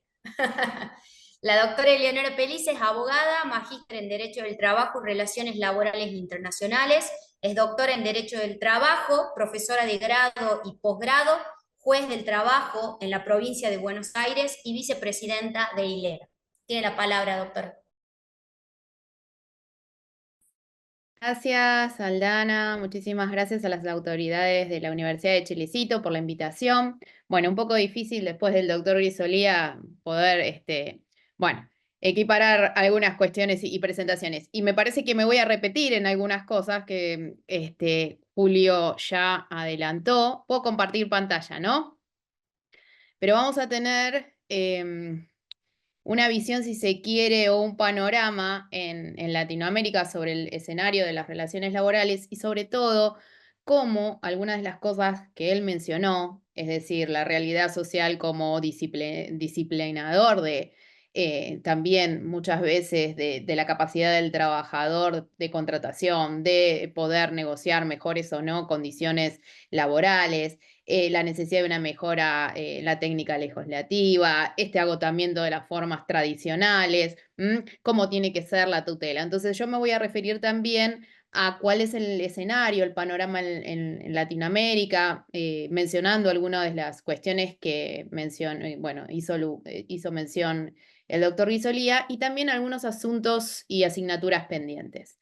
La doctora Eleonora Pelisa es abogada, magíster en Derecho del Trabajo y Relaciones Laborales Internacionales, es doctora en Derecho del Trabajo, profesora de grado y posgrado, juez del trabajo en la provincia de Buenos Aires y vicepresidenta de ILERA. Tiene la palabra, doctora. Gracias, Aldana. Muchísimas gracias a las autoridades de la Universidad de Chilecito por la invitación. Bueno, un poco difícil después del doctor Grisolía poder, bueno, equiparar algunas cuestiones y presentaciones. Y me parece que me voy a repetir en algunas cosas que Julio ya adelantó. Puedo compartir pantalla, ¿no? Pero vamos a tener una visión, si se quiere, o un panorama en Latinoamérica sobre el escenario de las relaciones laborales y sobre todo cómo algunas de las cosas que él mencionó, es decir, la realidad social como disciplinador de también muchas veces de la capacidad del trabajador de contratación, de poder negociar mejores o no condiciones laborales, la necesidad de una mejora en la técnica legislativa, este agotamiento de las formas tradicionales, cómo tiene que ser la tutela. Entonces yo me voy a referir también a cuál es el escenario, el panorama en Latinoamérica, mencionando algunas de las cuestiones que hizo mención el doctor Grisolía, y también algunos asuntos y asignaturas pendientes.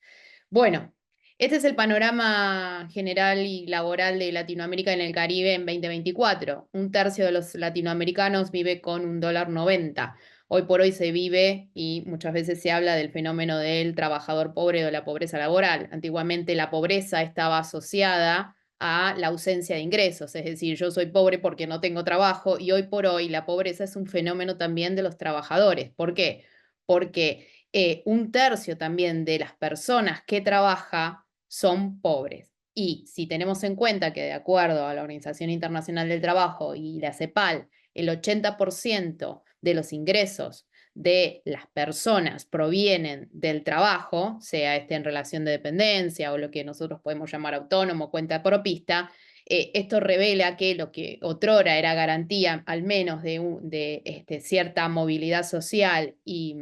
Bueno, este es el panorama general y laboral de Latinoamérica en el Caribe en 2024. Un tercio de los latinoamericanos vive con $1.90. Hoy por hoy se vive y muchas veces se habla del fenómeno del trabajador pobre o de la pobreza laboral. Antiguamente la pobreza estaba asociada a la ausencia de ingresos, es decir, yo soy pobre porque no tengo trabajo, y hoy por hoy la pobreza es un fenómeno también de los trabajadores. ¿Por qué? Porque un tercio también de las personas que trabaja son pobres. Y si tenemos en cuenta que de acuerdo a la Organización Internacional del Trabajo y la CEPAL, el 80% de los ingresos de las personas provienen del trabajo, sea en relación de dependencia o lo que nosotros podemos llamar autónomo, cuenta propista, esto revela que lo que otrora era garantía al menos de cierta movilidad social y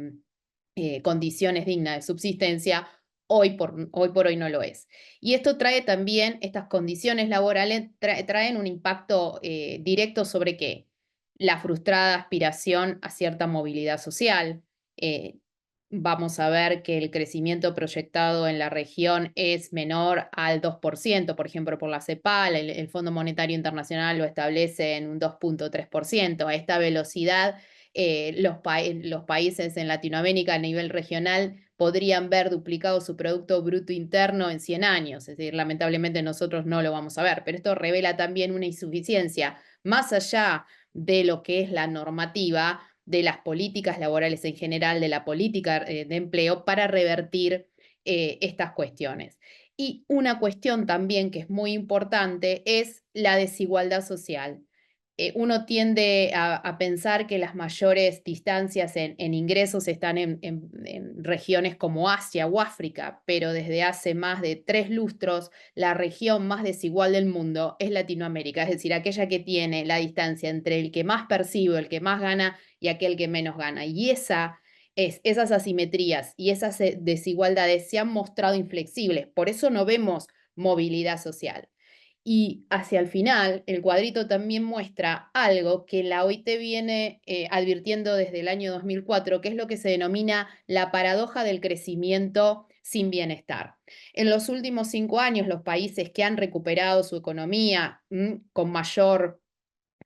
condiciones dignas de subsistencia, hoy por hoy no lo es. Y esto trae también, estas condiciones laborales traen un impacto directo sobre ¿qué? La frustrada aspiración a cierta movilidad social. Vamos a ver que el crecimiento proyectado en la región es menor al 2%, por ejemplo, por la CEPAL, el Fondo Monetario Internacional lo establece en un 2.3%. A esta velocidad, los países en Latinoamérica a nivel regional podrían ver duplicado su Producto Bruto Interno en 100 años, es decir, lamentablemente nosotros no lo vamos a ver, pero esto revela también una insuficiencia, más allá de lo que es la normativa, de las políticas laborales en general, de la política de empleo, para revertir estas cuestiones. Y una cuestión también que es muy importante es la desigualdad social. Uno tiende a pensar que las mayores distancias en ingresos están en regiones como Asia o África, pero desde hace más de 3 lustros, la región más desigual del mundo es Latinoamérica, es decir, aquella que tiene la distancia entre el que más percibe, el que más gana y aquel que menos gana. Y esas asimetrías y esas desigualdades se han mostrado inflexibles, por eso no vemos movilidad social. Y hacia el final, el cuadrito también muestra algo que la OIT viene advirtiendo desde el año 2004, que es lo que se denomina la paradoja del crecimiento sin bienestar. En los últimos 5 años, los países que han recuperado su economía con mayor,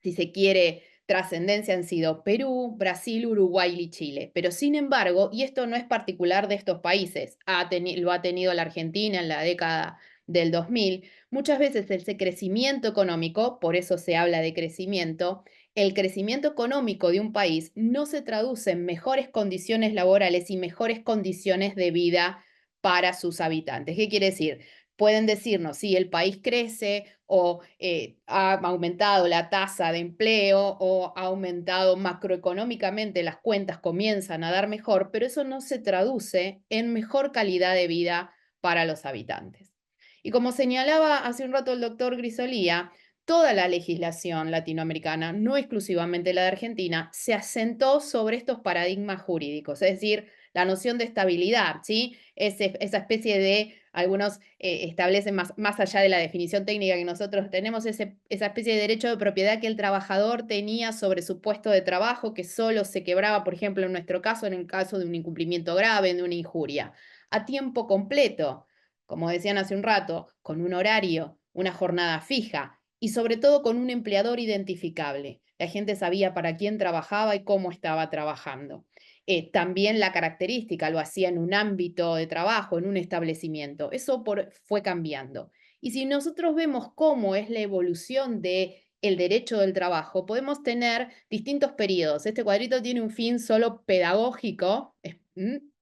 si se quiere, trascendencia han sido Perú, Brasil, Uruguay y Chile. Pero sin embargo, y esto no es particular de estos países, lo ha tenido la Argentina en la década del 2000, muchas veces ese crecimiento económico, por eso se habla de crecimiento, el crecimiento económico de un país no se traduce en mejores condiciones laborales y mejores condiciones de vida para sus habitantes. ¿Qué quiere decir? Pueden decirnos si el país crece o ha aumentado la tasa de empleo o ha aumentado macroeconómicamente, las cuentas comienzan a dar mejor, pero eso no se traduce en mejor calidad de vida para los habitantes. Y como señalaba hace un rato el doctor Grisolía, toda la legislación latinoamericana, no exclusivamente la de Argentina, se asentó sobre estos paradigmas jurídicos, es decir, la noción de estabilidad, ¿sí? Esa especie de, algunos establecen más allá de la definición técnica que nosotros tenemos, esa especie de derecho de propiedad que el trabajador tenía sobre su puesto de trabajo, que solo se quebraba, por ejemplo, en nuestro caso, en el caso de un incumplimiento grave, de una injuria, a tiempo completo, como decían hace un rato, con un horario, una jornada fija y sobre todo con un empleador identificable. La gente sabía para quién trabajaba y cómo estaba trabajando. También la característica, lo hacía en un ámbito de trabajo, en un establecimiento. Eso fue cambiando. Y si nosotros vemos cómo es la evolución del derecho del trabajo, podemos tener distintos periodos. Este cuadrito tiene un fin solo pedagógico.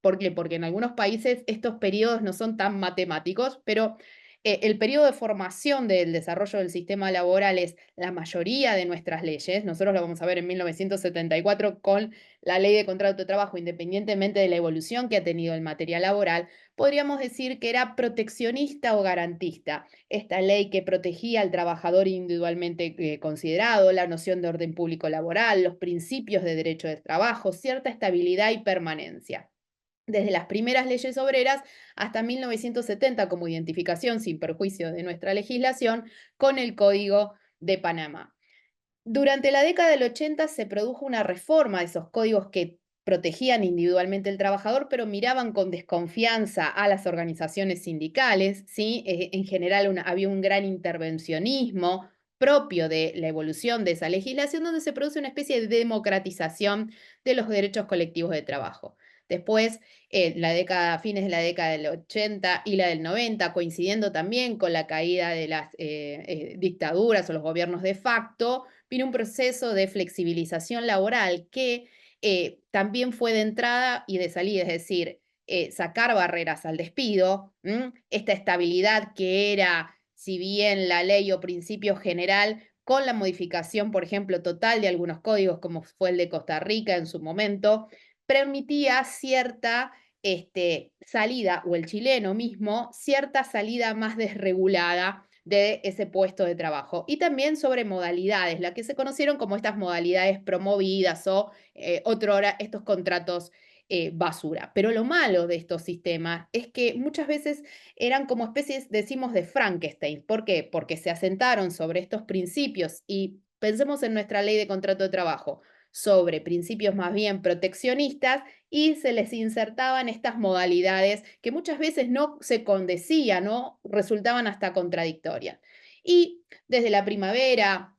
¿Por qué? Porque en algunos países estos periodos no son tan matemáticos, pero el periodo de formación del desarrollo del sistema laboral es la mayoría de nuestras leyes. Nosotros lo vamos a ver en 1974 con la ley de contrato de trabajo, independientemente de la evolución que ha tenido el material laboral, podríamos decir que era proteccionista o garantista. Esta ley que protegía al trabajador individualmente considerado, la noción de orden público laboral, los principios de derecho de trabajo, cierta estabilidad y permanencia. Desde las primeras leyes obreras hasta 1970 como identificación sin perjuicio de nuestra legislación con el Código de Panamá. Durante la década del 80 se produjo una reforma de esos códigos que protegían individualmente al trabajador, pero miraban con desconfianza a las organizaciones sindicales, ¿sí? En general había un gran intervencionismo propio de la evolución de esa legislación, donde se produce una especie de democratización de los derechos colectivos de trabajo. Después, fines de la década del 80 y la del 90, coincidiendo también con la caída de las dictaduras o los gobiernos de facto, vino un proceso de flexibilización laboral que también fue de entrada y de salida, es decir, sacar barreras al despido, esta estabilidad que era, si bien la ley o principio general, con la modificación, por ejemplo, total de algunos códigos, como fue el de Costa Rica en su momento, permitía cierta salida, o el chileno mismo, cierta salida más desregulada de ese puesto de trabajo. Y también sobre modalidades, las que se conocieron como estas modalidades promovidas o otrora estos contratos basura. Pero lo malo de estos sistemas es que muchas veces eran como especies, decimos, de Frankenstein. ¿Por qué? Porque se asentaron sobre estos principios y pensemos en nuestra ley de contrato de trabajo, sobre principios más bien proteccionistas y se les insertaban estas modalidades que muchas veces no se condecían, ¿no? Resultaban hasta contradictorias. Y desde la primavera,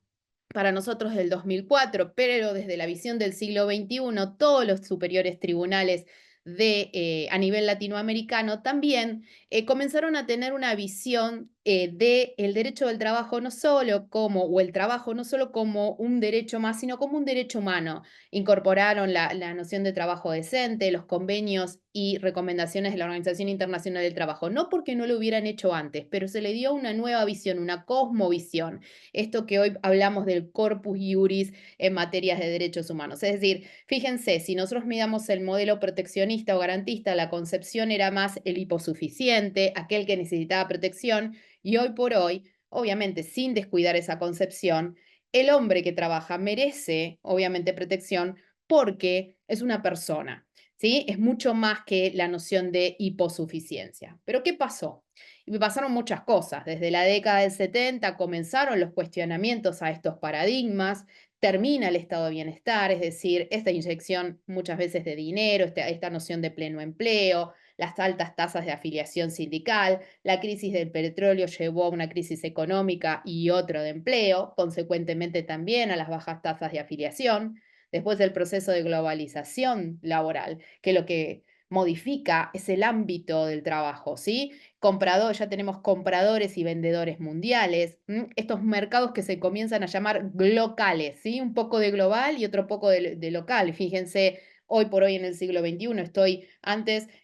para nosotros del 2004, pero desde la visión del siglo XXI, todos los superiores tribunales a nivel latinoamericano también comenzaron a tener una visión del derecho del trabajo no solo o el trabajo no solo como un derecho más, sino como un derecho humano. Incorporaron la noción de trabajo decente, los convenios y recomendaciones de la Organización Internacional del Trabajo, no porque no lo hubieran hecho antes, pero se le dio una nueva visión, una cosmovisión, esto que hoy hablamos del corpus iuris en materias de derechos humanos. Es decir, fíjense, si nosotros miramos el modelo proteccionista o garantista, la concepción era más el hiposuficiente, aquel que necesitaba protección, y hoy por hoy, obviamente sin descuidar esa concepción, el hombre que trabaja merece, obviamente, protección porque es una persona, ¿sí? Es mucho más que la noción de hiposuficiencia. ¿Pero qué pasó? Y pasaron muchas cosas. Desde la década del 70 comenzaron los cuestionamientos a estos paradigmas, termina el estado de bienestar, es decir, esta inyección muchas veces de dinero, esta noción de pleno empleo, las altas tasas de afiliación sindical, la crisis del petróleo llevó a una crisis económica y otro de empleo, consecuentemente también a las bajas tasas de afiliación. Después del proceso de globalización laboral, que lo que modifica es el ámbito del trabajo, ¿sí? Ya tenemos compradores y vendedores mundiales, estos mercados que se comienzan a llamar locales, ¿sí? Un poco de global y otro poco de local. Fíjense, hoy por hoy en el siglo XXI,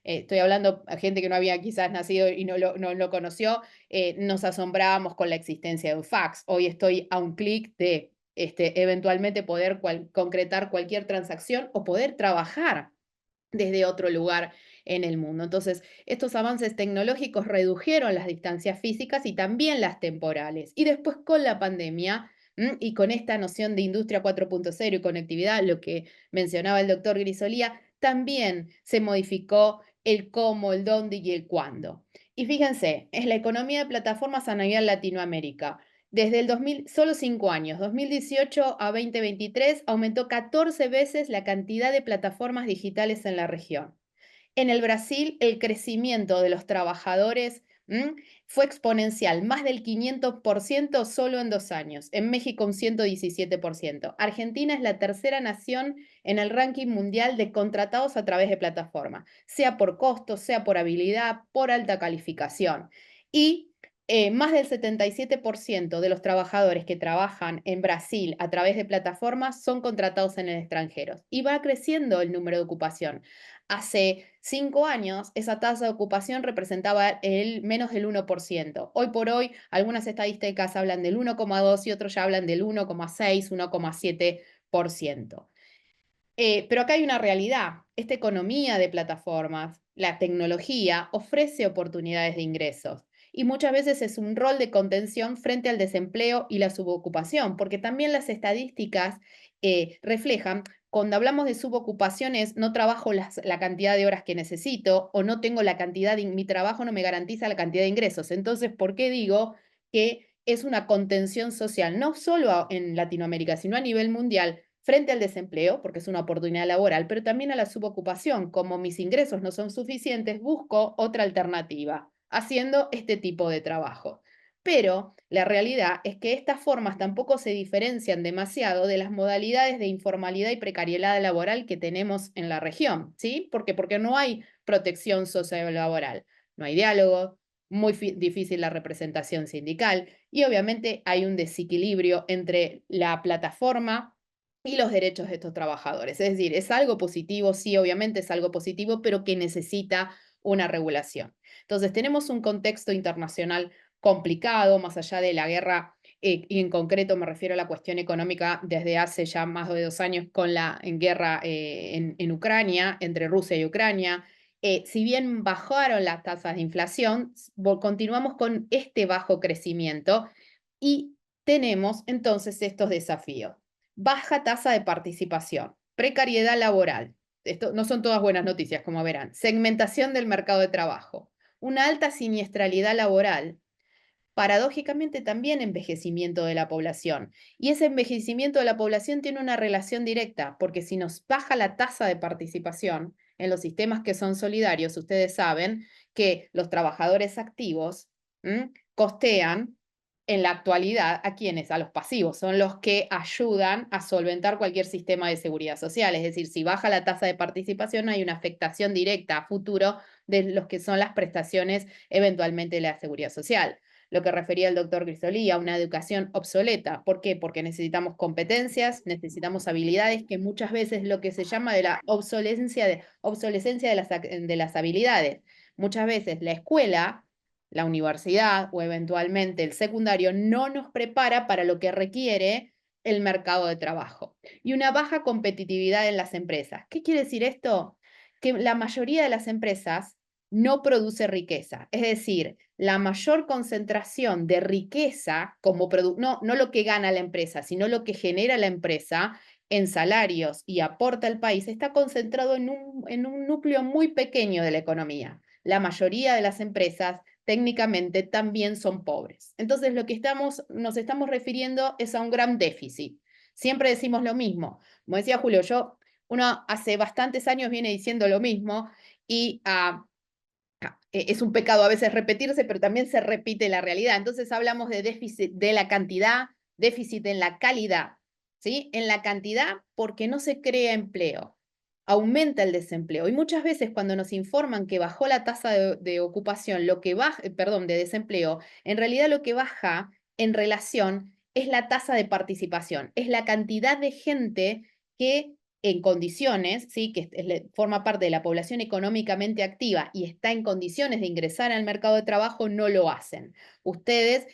estoy hablando a gente que no había quizás nacido y no lo conoció, nos asombrábamos con la existencia de un fax. Hoy estoy a un clic de eventualmente poder concretar cualquier transacción o poder trabajar desde otro lugar en el mundo. Entonces, estos avances tecnológicos redujeron las distancias físicas y también las temporales. Y después con la pandemia y con esta noción de industria 4.0 y conectividad, lo que mencionaba el doctor Grisolía, también se modificó el cómo, el dónde y el cuándo. Y fíjense, es la economía de plataformas a nivel Latinoamérica. Desde el 2000, solo 5 años, 2018 a 2023, aumentó 14 veces la cantidad de plataformas digitales en la región. En el Brasil, el crecimiento de los trabajadores fue exponencial, más del 500% solo en 2 años. En México, un 117%. Argentina es la tercera nación en el ranking mundial de contratados a través de plataforma, sea por costo, sea por habilidad, por alta calificación. Y más del 77% de los trabajadores que trabajan en Brasil a través de plataformas son contratados en el extranjero. Y va creciendo el número de ocupación. Hace 5 años, esa tasa de ocupación representaba el menos del 1%. Hoy por hoy, algunas estadísticas hablan del 1,2 y otros ya hablan del 1,6, 1,7%. Pero acá hay una realidad. Esta economía de plataformas, la tecnología, ofrece oportunidades de ingresos. Y muchas veces es un rol de contención frente al desempleo y la subocupación, porque también las estadísticas reflejan, cuando hablamos de subocupaciones, no trabajo la cantidad de horas que necesito o no tengo la cantidad, mi trabajo no me garantiza la cantidad de ingresos. Entonces, ¿por qué digo que es una contención social, no solo en Latinoamérica, sino a nivel mundial, frente al desempleo, porque es una oportunidad laboral, pero también a la subocupación? Como mis ingresos no son suficientes, busco otra alternativa, haciendo este tipo de trabajo. Pero la realidad es que estas formas tampoco se diferencian demasiado de las modalidades de informalidad y precariedad laboral que tenemos en la región, ¿sí? Porque no hay protección sociolaboral, no hay diálogo, muy difícil la representación sindical y obviamente hay un desequilibrio entre la plataforma y los derechos de estos trabajadores. Es decir, es algo positivo, sí, obviamente es algo positivo, pero que necesita una regulación. Entonces, tenemos un contexto internacional complicado, más allá de la guerra, y en concreto me refiero a la cuestión económica desde hace ya más de 2 años con la guerra en Ucrania, entre Rusia y Ucrania. Si bien bajaron las tasas de inflación, continuamos con este bajo crecimiento y tenemos entonces estos desafíos. Baja tasa de participación, precariedad laboral. Esto no son todas buenas noticias, como verán. Segmentación del mercado de trabajo, una alta siniestralidad laboral, paradójicamente también envejecimiento de la población. Y ese envejecimiento de la población tiene una relación directa, porque si nos baja la tasa de participación en los sistemas que son solidarios, ustedes saben que los trabajadores activos costean en la actualidad a quienes, a los pasivos, son los que ayudan a solventar cualquier sistema de seguridad social. Es decir, si baja la tasa de participación, hay una afectación directa a futuro de los que son las prestaciones eventualmente de la seguridad social. Lo que refería el doctor Grisolía, una educación obsoleta. ¿Por qué? Porque necesitamos competencias, necesitamos habilidades, que muchas veces lo que se llama de la obsolescencia de las habilidades. Muchas veces la escuela, la universidad o eventualmente el secundario no nos prepara para lo que requiere el mercado de trabajo. Y una baja competitividad en las empresas. ¿Qué quiere decir esto? Que la mayoría de las empresas no produce riqueza. Es decir, la mayor concentración de riqueza como no lo que gana la empresa, sino lo que genera la empresa en salarios y aporta al país, está concentrado en un núcleo muy pequeño de la economía. La mayoría de las empresas técnicamente también son pobres. Entonces, lo que nos estamos refiriendo es a un gran déficit. Siempre decimos lo mismo. Como decía Julio, uno hace bastantes años viene diciendo lo mismo y es un pecado a veces repetirse, pero también se repite la realidad. Entonces hablamos de déficit de la cantidad, déficit en la calidad, ¿sí? En la cantidad porque no se crea empleo, aumenta el desempleo. Y muchas veces cuando nos informan que bajó la tasa de ocupación, de desempleo, en realidad lo que baja en relación es la tasa de participación, es la cantidad de gente que en condiciones, ¿sí? que forma parte de la población económicamente activa y está en condiciones de ingresar al mercado de trabajo, no lo hacen. Ustedes,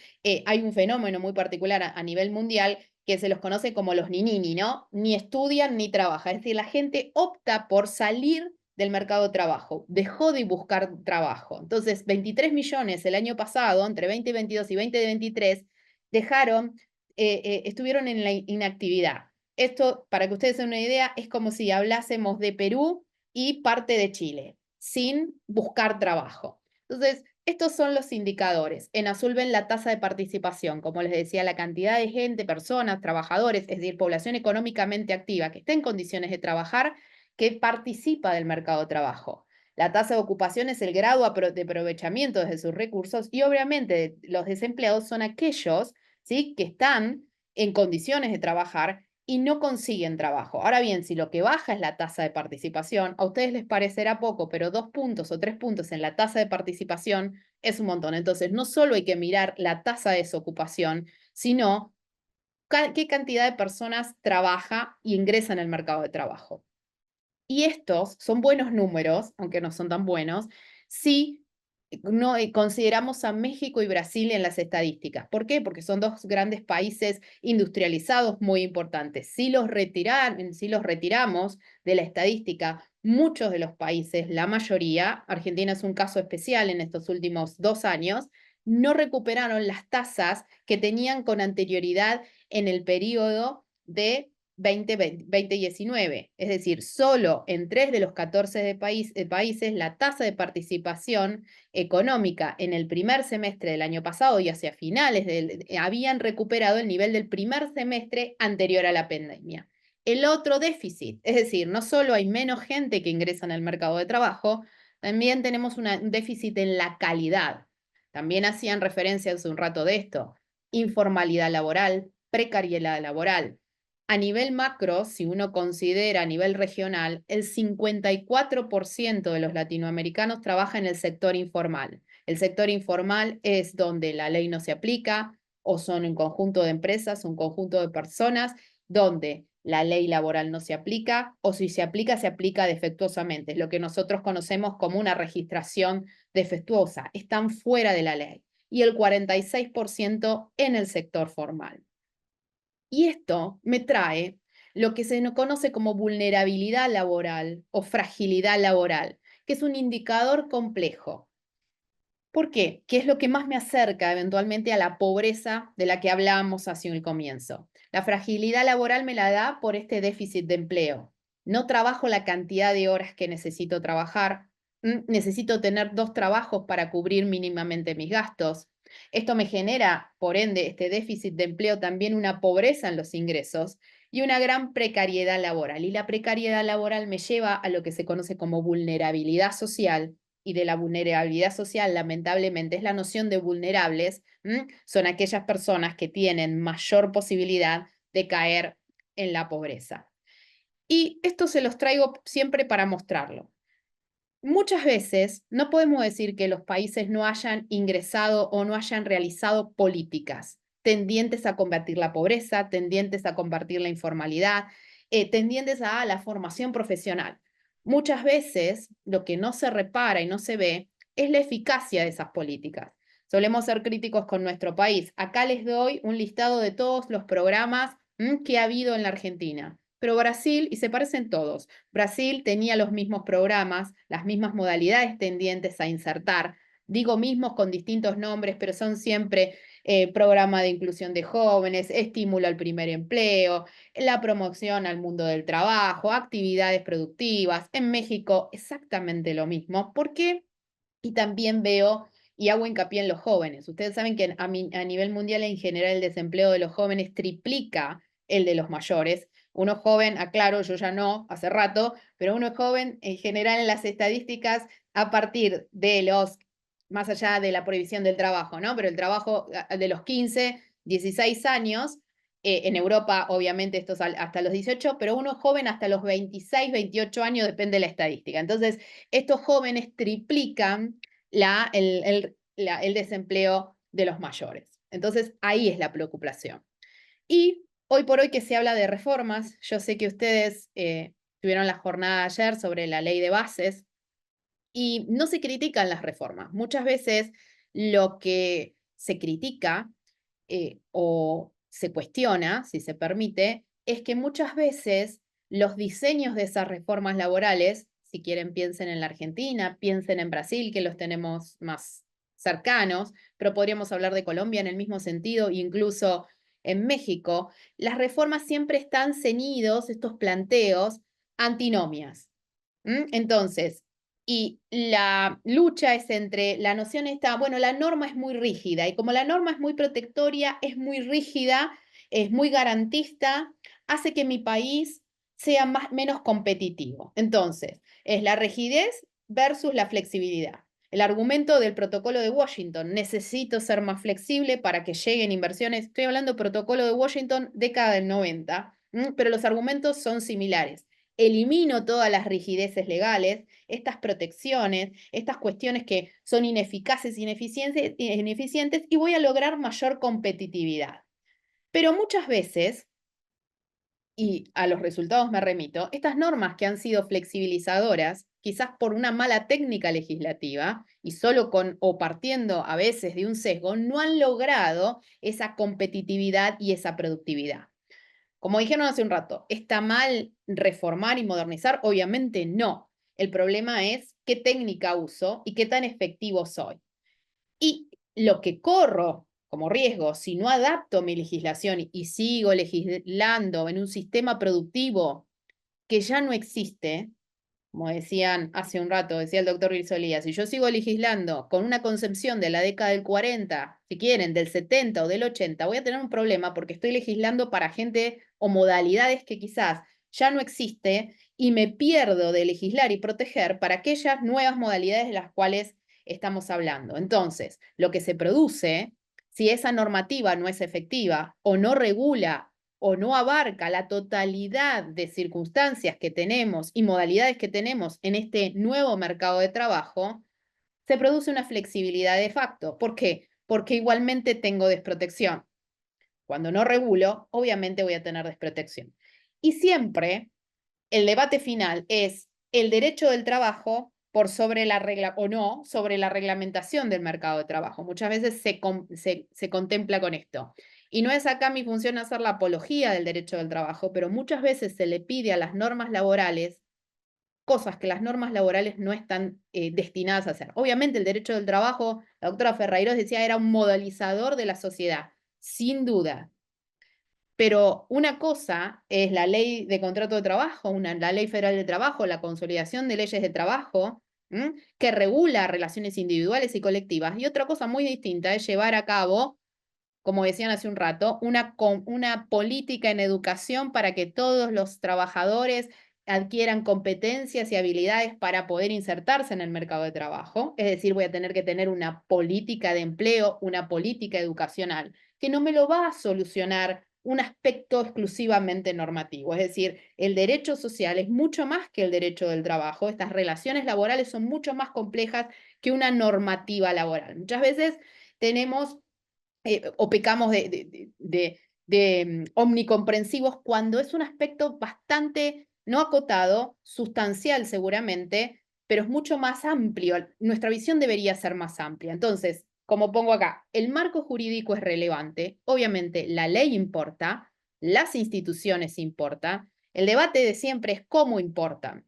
hay un fenómeno muy particular a nivel mundial que se los conoce como los ninini, ¿no? Ni estudian ni trabajan. Es decir, la gente opta por salir del mercado de trabajo, dejó de buscar trabajo. Entonces, 23 millones el año pasado, entre 2022 y 2023, estuvieron en la inactividad. Esto, para que ustedes den una idea, es como si hablásemos de Perú y parte de Chile, sin buscar trabajo. Entonces, estos son los indicadores. En azul ven la tasa de participación, como les decía, la cantidad de gente, personas, trabajadores, es decir, población económicamente activa que está en condiciones de trabajar, que participa del mercado de trabajo. La tasa de ocupación es el grado de aprovechamiento de sus recursos y obviamente los desempleados son aquellos, ¿sí?, que están en condiciones de trabajar y no consiguen trabajo. Ahora bien, si lo que baja es la tasa de participación, a ustedes les parecerá poco, pero 2 puntos o 3 puntos en la tasa de participación es un montón. Entonces, no solo hay que mirar la tasa de desocupación, sino qué cantidad de personas trabaja y ingresan al mercado de trabajo. Y estos son buenos números, aunque no son tan buenos, si no consideramos a México y Brasil en las estadísticas. ¿Por qué? Porque son dos grandes países industrializados muy importantes. Si los retiramos de la estadística, muchos de los países, la mayoría, Argentina es un caso especial en estos últimos 2 años, no recuperaron las tasas que tenían con anterioridad en el periodo de 2019. Es decir, solo en 3 de los 14 países la tasa de participación económica en el primer semestre del año pasado y hacia finales habían recuperado el nivel del primer semestre anterior a la pandemia. El otro déficit, es decir, no solo hay menos gente que ingresa en el mercado de trabajo, también tenemos un déficit en la calidad. también hacían referencia hace un rato de esto, informalidad laboral, precariedad laboral. A nivel macro, si uno considera a nivel regional, el 54% de los latinoamericanos trabaja en el sector informal. El sector informal es donde la ley no se aplica, o son un conjunto de empresas, un conjunto de personas, donde la ley laboral no se aplica, o si se aplica defectuosamente. Es lo que nosotros conocemos como una registración defectuosa. Están fuera de la ley. Y el 46% en el sector formal. Y esto me trae lo que se conoce como vulnerabilidad laboral o fragilidad laboral, que es un indicador complejo. ¿Por qué? ¿Qué es lo que más me acerca eventualmente a la pobreza de la que hablábamos hacia el comienzo? La fragilidad laboral me la da por este déficit de empleo. No trabajo la cantidad de horas que necesito trabajar, necesito tener 2 trabajos para cubrir mínimamente mis gastos. Esto me genera, por ende, este déficit de empleo también una pobreza en los ingresos y una gran precariedad laboral. Y la precariedad laboral me lleva a lo que se conoce como vulnerabilidad social, y de la vulnerabilidad social, lamentablemente, es la noción de vulnerables, son aquellas personas que tienen mayor posibilidad de caer en la pobreza. Y esto se los traigo siempre para mostrarlo. Muchas veces no podemos decir que los países no hayan ingresado o no hayan realizado políticas tendientes a combatir la pobreza, tendientes a combatir la informalidad, tendientes a la formación profesional. Muchas veces lo que no se repara y no se ve es la eficacia de esas políticas. Solemos ser críticos con nuestro país. Acá les doy un listado de todos los programas que ha habido en la Argentina. Pero Brasil, y se parecen todos, Brasil tenía los mismos programas, las mismas modalidades tendientes a insertar, digo mismos con distintos nombres, pero son siempre programa de inclusión de jóvenes, estímulo al primer empleo, la promoción al mundo del trabajo, actividades productivas. En México exactamente lo mismo. ¿Por qué? Y también veo y hago hincapié en los jóvenes. Ustedes saben que a nivel mundial en general el desempleo de los jóvenes triplica el de los mayores. Uno joven, aclaro, yo ya no, hace rato, pero uno joven en general en las estadísticas a partir de los, más allá de la prohibición del trabajo, ¿no? Pero el trabajo de los 15, 16 años, en Europa obviamente esto es hasta los 18, pero uno joven hasta los 26, 28 años, depende de la estadística. Entonces, estos jóvenes triplican el desempleo de los mayores. Entonces, ahí es la preocupación. Y hoy por hoy que se habla de reformas, yo sé que ustedes tuvieron la jornada ayer sobre la ley de bases y no se critican las reformas. Muchas veces lo que se critica o se cuestiona, si se permite, es que muchas veces los diseños de esas reformas laborales, si quieren piensen en la Argentina, piensen en Brasil, que los tenemos más cercanos, pero podríamos hablar de Colombia en el mismo sentido, incluso en México, las reformas siempre están ceñidos, estos planteos, antinomias. Entonces, y la lucha es entre la noción esta, bueno, la norma es muy rígida y como la norma es muy protectoria, es muy rígida, es muy garantista, hace que mi país sea menos competitivo. Entonces, es la rigidez versus la flexibilidad. El argumento del protocolo de Washington, necesito ser más flexible para que lleguen inversiones. Estoy hablando del protocolo de Washington, década del 90, pero los argumentos son similares. Elimino todas las rigideces legales, estas protecciones, estas cuestiones que son ineficaces, ineficientes, y voy a lograr mayor competitividad. Pero muchas veces, y a los resultados me remito, estas normas que han sido flexibilizadoras, quizás por una mala técnica legislativa, y solo o partiendo a veces de un sesgo, no han logrado esa competitividad y esa productividad. Como dijeron hace un rato, ¿está mal reformar y modernizar? Obviamente no. El problema es qué técnica uso y qué tan efectivo soy. Y lo que corro como riesgo, si no adapto mi legislación y sigo legislando en un sistema productivo que ya no existe, como decían hace un rato, decía el doctor Rizolía, si yo sigo legislando con una concepción de la década del 40, si quieren, del 70 o del 80, voy a tener un problema porque estoy legislando para gente o modalidades que quizás ya no existe y me pierdo de legislar y proteger para aquellas nuevas modalidades de las cuales estamos hablando. Entonces, lo que se produce, si esa normativa no es efectiva o no regula o no abarca la totalidad de circunstancias que tenemos y modalidades que tenemos en este nuevo mercado de trabajo, se produce una flexibilidad de facto. ¿Por qué? Porque igualmente tengo desprotección. Cuando no regulo, obviamente voy a tener desprotección. Y siempre el debate final es el derecho del trabajo por sobre la regla o no, sobre la reglamentación del mercado de trabajo. Muchas veces se contempla con esto. Y no es acá mi función hacer la apología del derecho del trabajo, pero muchas veces se le pide a las normas laborales cosas que las normas laborales no están destinadas a hacer. Obviamente el derecho del trabajo, la doctora Ferrairos decía, era un modalizador de la sociedad, sin duda. Pero una cosa es la ley de contrato de trabajo, la ley federal de trabajo, la consolidación de leyes de trabajo, que regula relaciones individuales y colectivas. Y otra cosa muy distinta es llevar a cabo, como decían hace un rato, una política en educación para que todos los trabajadores adquieran competencias y habilidades para poder insertarse en el mercado de trabajo. Es decir, voy a tener que tener una política de empleo, una política educacional, que no me lo va a solucionar un aspecto exclusivamente normativo. Es decir, el derecho social es mucho más que el derecho del trabajo. Estas relaciones laborales son mucho más complejas que una normativa laboral. Muchas veces tenemos o pecamos de omnicomprensivos cuando es un aspecto bastante no acotado, sustancial seguramente, pero es mucho más amplio. Nuestra visión debería ser más amplia. Entonces, como pongo acá, el marco jurídico es relevante, obviamente la ley importa, las instituciones importan, el debate de siempre es cómo importan.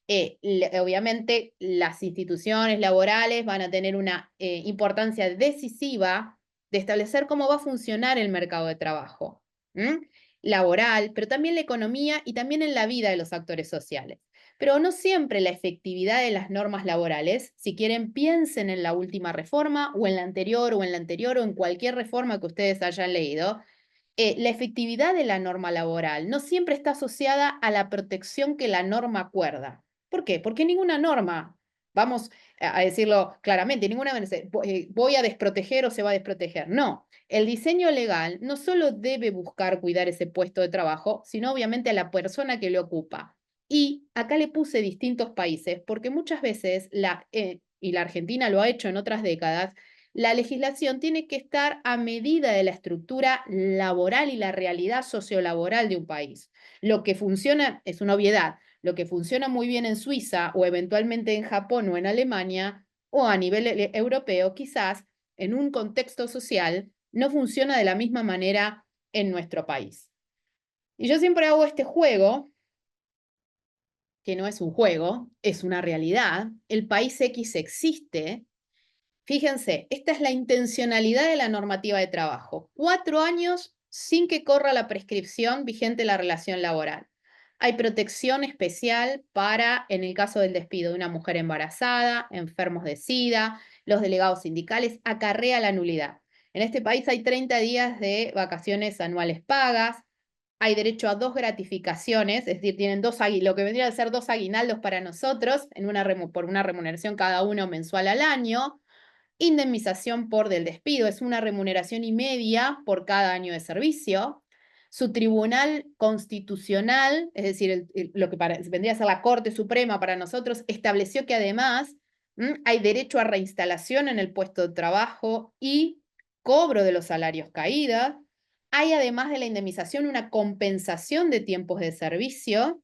Obviamente las instituciones laborales van a tener una importancia decisiva de establecer cómo va a funcionar el mercado de trabajo laboral, pero también la economía y también en la vida de los actores sociales. Pero no siempre la efectividad de las normas laborales, si quieren piensen en la última reforma o en la anterior o en la anterior o en cualquier reforma que ustedes hayan leído, la efectividad de la norma laboral no siempre está asociada a la protección que la norma acuerda. ¿Por qué? Porque ninguna norma, vamos a decirlo claramente, ninguna voy a desproteger o se va a desproteger. No, el diseño legal no solo debe buscar cuidar ese puesto de trabajo, sino obviamente a la persona que lo ocupa. Y acá le puse distintos países, porque muchas veces, y la Argentina lo ha hecho en otras décadas, la legislación tiene que estar a medida de la estructura laboral y la realidad sociolaboral de un país. Lo que funciona, es una obviedad, lo que funciona muy bien en Suiza o eventualmente en Japón o en Alemania o a nivel europeo, quizás en un contexto social, no funciona de la misma manera en nuestro país. Y yo siempre hago este juego, que no es un juego, es una realidad. El país X existe. Fíjense, esta es la intencionalidad de la normativa de trabajo. 4 años sin que corra la prescripción vigente la relación laboral. Hay protección especial para, en el caso del despido de una mujer embarazada, enfermos de SIDA, los delegados sindicales, acarrea la nulidad. En este país hay 30 días de vacaciones anuales pagas, hay derecho a 2 gratificaciones, es decir, tienen lo que vendría a ser 2 aguinaldos para nosotros, por una remuneración cada uno mensual al año. Indemnización por del despido, es una remuneración y media por cada año de servicio. Su tribunal constitucional, es decir, lo que vendría a ser la Corte Suprema para nosotros, estableció que además hay derecho a reinstalación en el puesto de trabajo y cobro de los salarios caídos. Hay además de la indemnización una compensación de tiempos de servicio,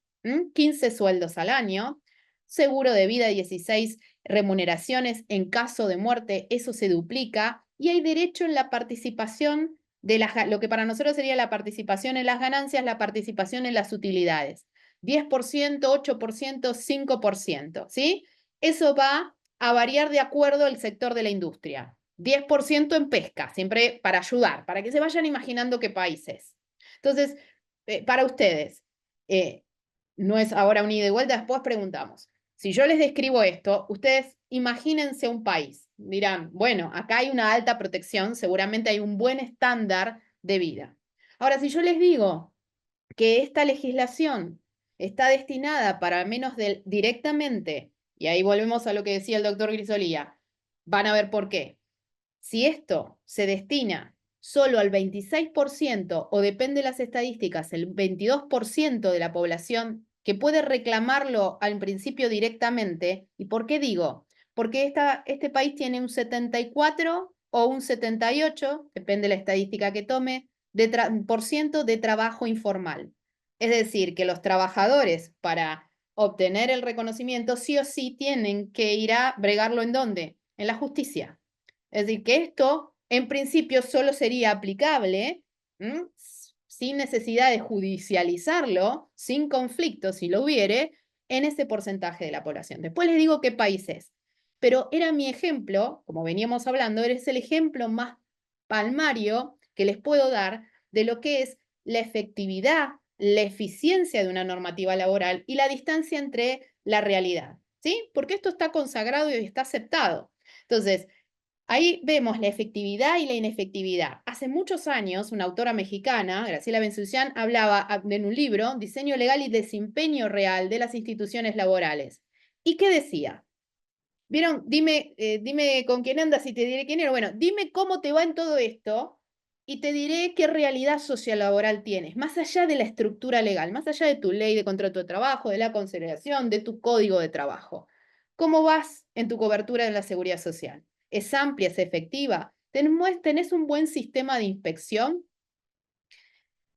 15 sueldos al año, seguro de vida 16 remuneraciones en caso de muerte, eso se duplica, y hay derecho en la participación de lo que para nosotros sería la participación en las ganancias, la participación en las utilidades. 10%, 8%, 5%, ¿sí? Eso va a variar de acuerdo al sector de la industria. 10% en pesca, siempre para ayudar, para que se vayan imaginando qué países. Entonces, para ustedes, no es ahora un ida y vuelta, después preguntamos. Si yo les describo esto, ustedes imagínense un país. Dirán, bueno, acá hay una alta protección, seguramente hay un buen estándar de vida. Ahora, si yo les digo que esta legislación está destinada para menos directamente, y ahí volvemos a lo que decía el doctor Grisolía, van a ver por qué. Si esto se destina solo al 26% o depende de las estadísticas, el 22% de la población que puede reclamarlo al principio directamente, ¿y por qué digo? Porque este país tiene un 74 o un 78, depende de la estadística que tome, por ciento de trabajo informal. Es decir, que los trabajadores para obtener el reconocimiento sí o sí tienen que ir a bregarlo ¿en dónde? En la justicia. Es decir, que esto en principio solo sería aplicable sin necesidad de judicializarlo, sin conflicto, si lo hubiere, en ese porcentaje de la población. Después les digo qué país es. Pero era mi ejemplo, como veníamos hablando, es el ejemplo más palmario que les puedo dar de lo que es la efectividad, la eficiencia de una normativa laboral y la distancia entre la realidad, ¿sí? Porque esto está consagrado y está aceptado. Entonces, ahí vemos la efectividad y la inefectividad. Hace muchos años, una autora mexicana, Graciela Benzucián, hablaba en un libro, Diseño legal y desempeño real de las instituciones laborales. ¿Y qué decía? ¿Vieron? Dime con quién andas y te diré quién era. Bueno, dime cómo te va en todo esto y te diré qué realidad sociolaboral tienes, más allá de la estructura legal, más allá de tu ley de contrato de trabajo, de la conciliación, de tu código de trabajo. ¿Cómo vas en tu cobertura de la seguridad social? ¿Es amplia, es efectiva? ¿Tenés un buen sistema de inspección?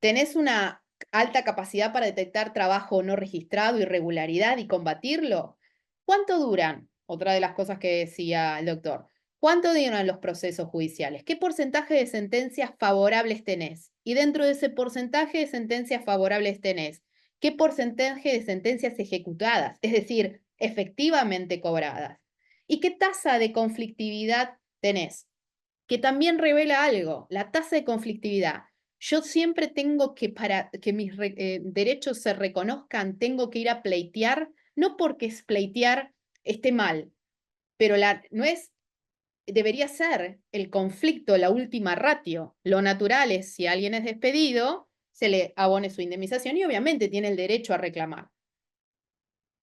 ¿Tenés una alta capacidad para detectar trabajo no registrado, irregularidad y combatirlo? ¿Cuánto duran? Otra de las cosas que decía el doctor. ¿Cuánto duran los procesos judiciales? ¿Qué porcentaje de sentencias favorables tenés? Y dentro de ese porcentaje de sentencias favorables tenés, ¿qué porcentaje de sentencias ejecutadas? Es decir, efectivamente cobradas. ¿Y qué tasa de conflictividad tenés? Que también revela algo, la tasa de conflictividad. Yo siempre tengo que, para que mis derechos se reconozcan, tengo que ir a pleitear, no porque pleitear esté mal, pero no es, debería ser el conflicto la última ratio. Lo natural es, si alguien es despedido, se le abone su indemnización y obviamente tiene el derecho a reclamar.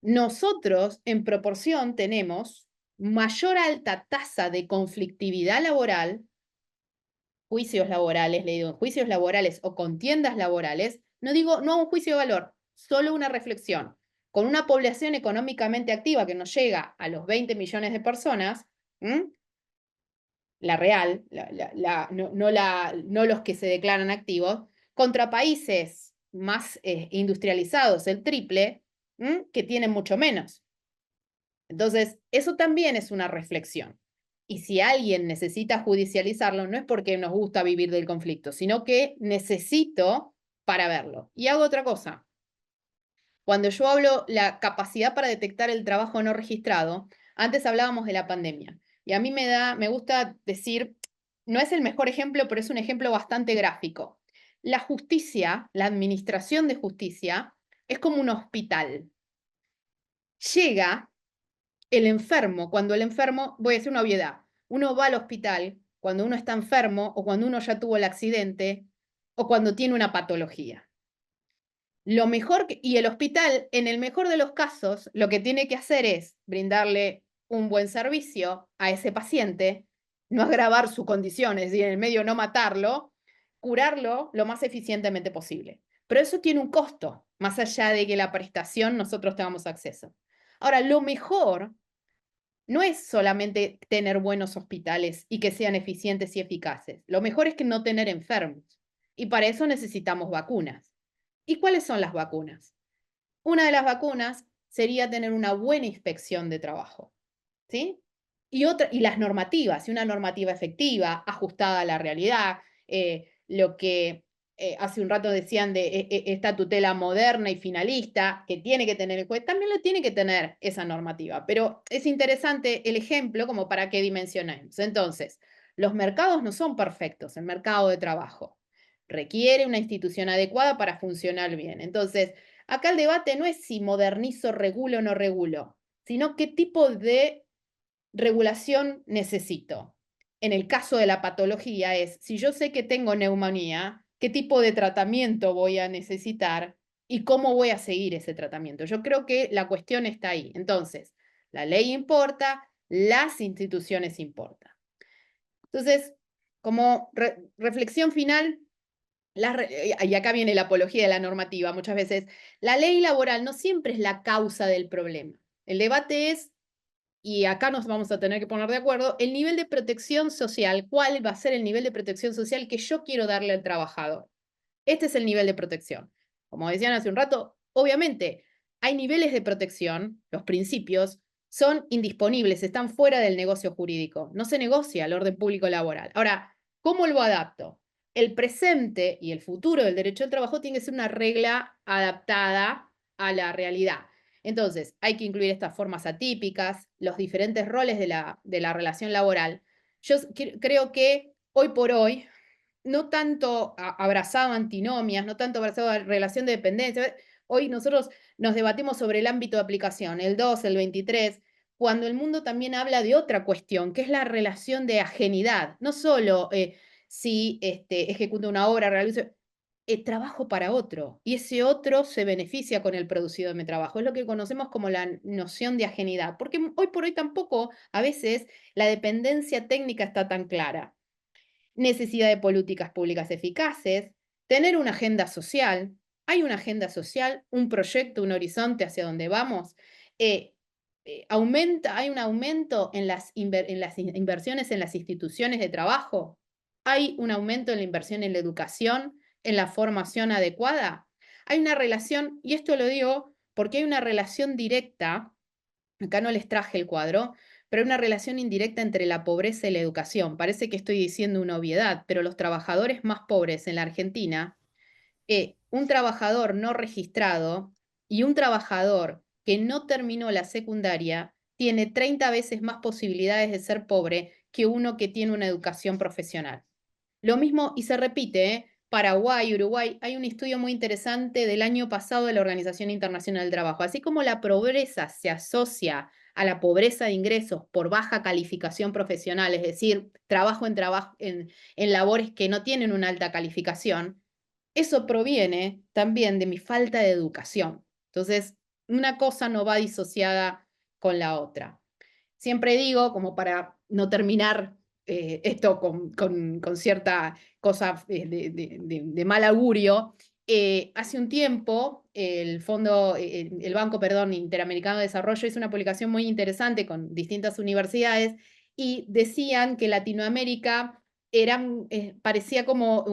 Nosotros, en proporción, tenemos mayor alta tasa de conflictividad laboral, juicios laborales, le digo, juicios laborales o contiendas laborales, no digo, no un juicio de valor, solo una reflexión. Con una población económicamente activa que no llega a los 20 millones de personas, la real, no los que se declaran activos, contra países más industrializados, el triple, que tienen mucho menos. Entonces, eso también es una reflexión. Y si alguien necesita judicializarlo, no es porque nos gusta vivir del conflicto, sino que necesito para verlo. Y hago otra cosa. Cuando yo hablo la capacidad para detectar el trabajo no registrado, antes hablábamos de la pandemia. Y a mí me gusta decir, no es el mejor ejemplo, pero es un ejemplo bastante gráfico. La justicia, la administración de justicia, es como un hospital. Llega el enfermo, cuando el enfermo, voy a decir una obviedad, uno va al hospital cuando uno está enfermo o cuando uno ya tuvo el accidente o cuando tiene una patología. Lo mejor, y el hospital, en el mejor de los casos, lo que tiene que hacer es brindarle un buen servicio a ese paciente, no agravar su condición, es decir, en el medio no matarlo, curarlo lo más eficientemente posible. Pero eso tiene un costo, más allá de que la prestación nosotros tengamos acceso. Ahora, lo mejor no es solamente tener buenos hospitales y que sean eficientes y eficaces. Lo mejor es que no tener enfermos. Y para eso necesitamos vacunas. ¿Y cuáles son las vacunas? Una de las vacunas sería tener una buena inspección de trabajo, ¿sí? Y las normativas, y una normativa efectiva, ajustada a la realidad, lo que hace un rato decían de esta tutela moderna y finalista, que tiene que tener el juez, también lo tiene que tener esa normativa. Pero es interesante el ejemplo como para que dimensionemos. Entonces, los mercados no son perfectos, el mercado de trabajo requiere una institución adecuada para funcionar bien. Entonces, acá el debate no es si modernizo, regulo o no regulo, sino qué tipo de regulación necesito. En el caso de la patología es, si yo sé que tengo neumonía, ¿qué tipo de tratamiento voy a necesitar y cómo voy a seguir ese tratamiento? Yo creo que la cuestión está ahí. Entonces, la ley importa, las instituciones importan. Entonces, como reflexión final, y acá viene la apología de la normativa, muchas veces, la ley laboral no siempre es la causa del problema. El debate es, y acá nos vamos a tener que poner de acuerdo, el nivel de protección social. ¿Cuál va a ser el nivel de protección social que yo quiero darle al trabajador? Este es el nivel de protección. Como decían hace un rato, obviamente hay niveles de protección, los principios son indisponibles, están fuera del negocio jurídico. No se negocia el orden público laboral. Ahora, ¿cómo lo adapto? El presente y el futuro del derecho al trabajo tiene que ser una regla adaptada a la realidad. Entonces, hay que incluir estas formas atípicas, los diferentes roles de la relación laboral. Yo creo que hoy por hoy, no tanto abrazado a antinomias, no tanto abrazado a relación de dependencia. Hoy nosotros nos debatimos sobre el ámbito de aplicación, el 2, el 23, cuando el mundo también habla de otra cuestión, que es la relación de ajenidad. No solo si ejecuto una obra, realizo trabajo para otro, y ese otro se beneficia con el producido de mi trabajo. Es lo que conocemos como la noción de ajenidad, porque hoy por hoy tampoco a veces la dependencia técnica está tan clara. Necesidad de políticas públicas eficaces, tener una agenda social. Hay una agenda social, un proyecto, un horizonte hacia donde vamos. Hay un aumento en las inversiones en las instituciones de trabajo. Hay un aumento en la inversión en la educación, en la formación adecuada. Hay una relación, y esto lo digo porque hay una relación directa, acá no les traje el cuadro, pero hay una relación indirecta entre la pobreza y la educación. Parece que estoy diciendo una obviedad, pero los trabajadores más pobres en la Argentina, un trabajador no registrado y un trabajador que no terminó la secundaria tiene 30 veces más posibilidades de ser pobre que uno que tiene una educación profesional. Lo mismo, y se repite, Paraguay, Uruguay, hay un estudio muy interesante del año pasado de la Organización Internacional del Trabajo. Así como la pobreza se asocia a la pobreza de ingresos por baja calificación profesional, es decir, trabajo en labores que no tienen una alta calificación, eso proviene también de mi falta de educación. Entonces, una cosa no va disociada con la otra. Siempre digo, como para no terminar esto con cierta cosa de mal augurio, hace un tiempo el Banco, Interamericano de Desarrollo hizo una publicación muy interesante con distintas universidades y decían que Latinoamérica parecía como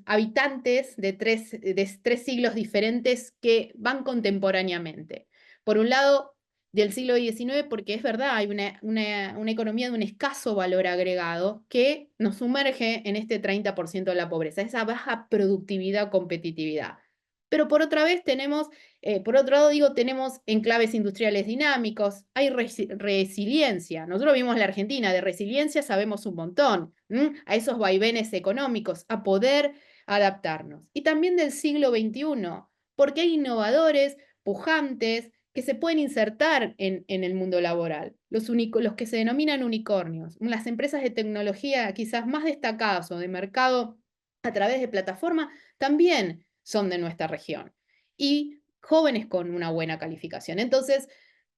habitantes de tres siglos diferentes que van contemporáneamente. Por un lado, del siglo XIX, porque es verdad, hay una economía de un escaso valor agregado que nos sumerge en este 30% de la pobreza, esa baja productividad, competitividad. Pero por otra vez por otro lado digo, tenemos enclaves industriales dinámicos, hay resiliencia. Nosotros vimos la Argentina, de resiliencia sabemos un montón, a esos vaivenes económicos, a poder adaptarnos. Y también del siglo XXI, porque hay innovadores, pujantes, que se pueden insertar en el mundo laboral, los que se denominan unicornios, las empresas de tecnología quizás más destacadas o de mercado a través de plataforma, también son de nuestra región. Y jóvenes con una buena calificación. Entonces,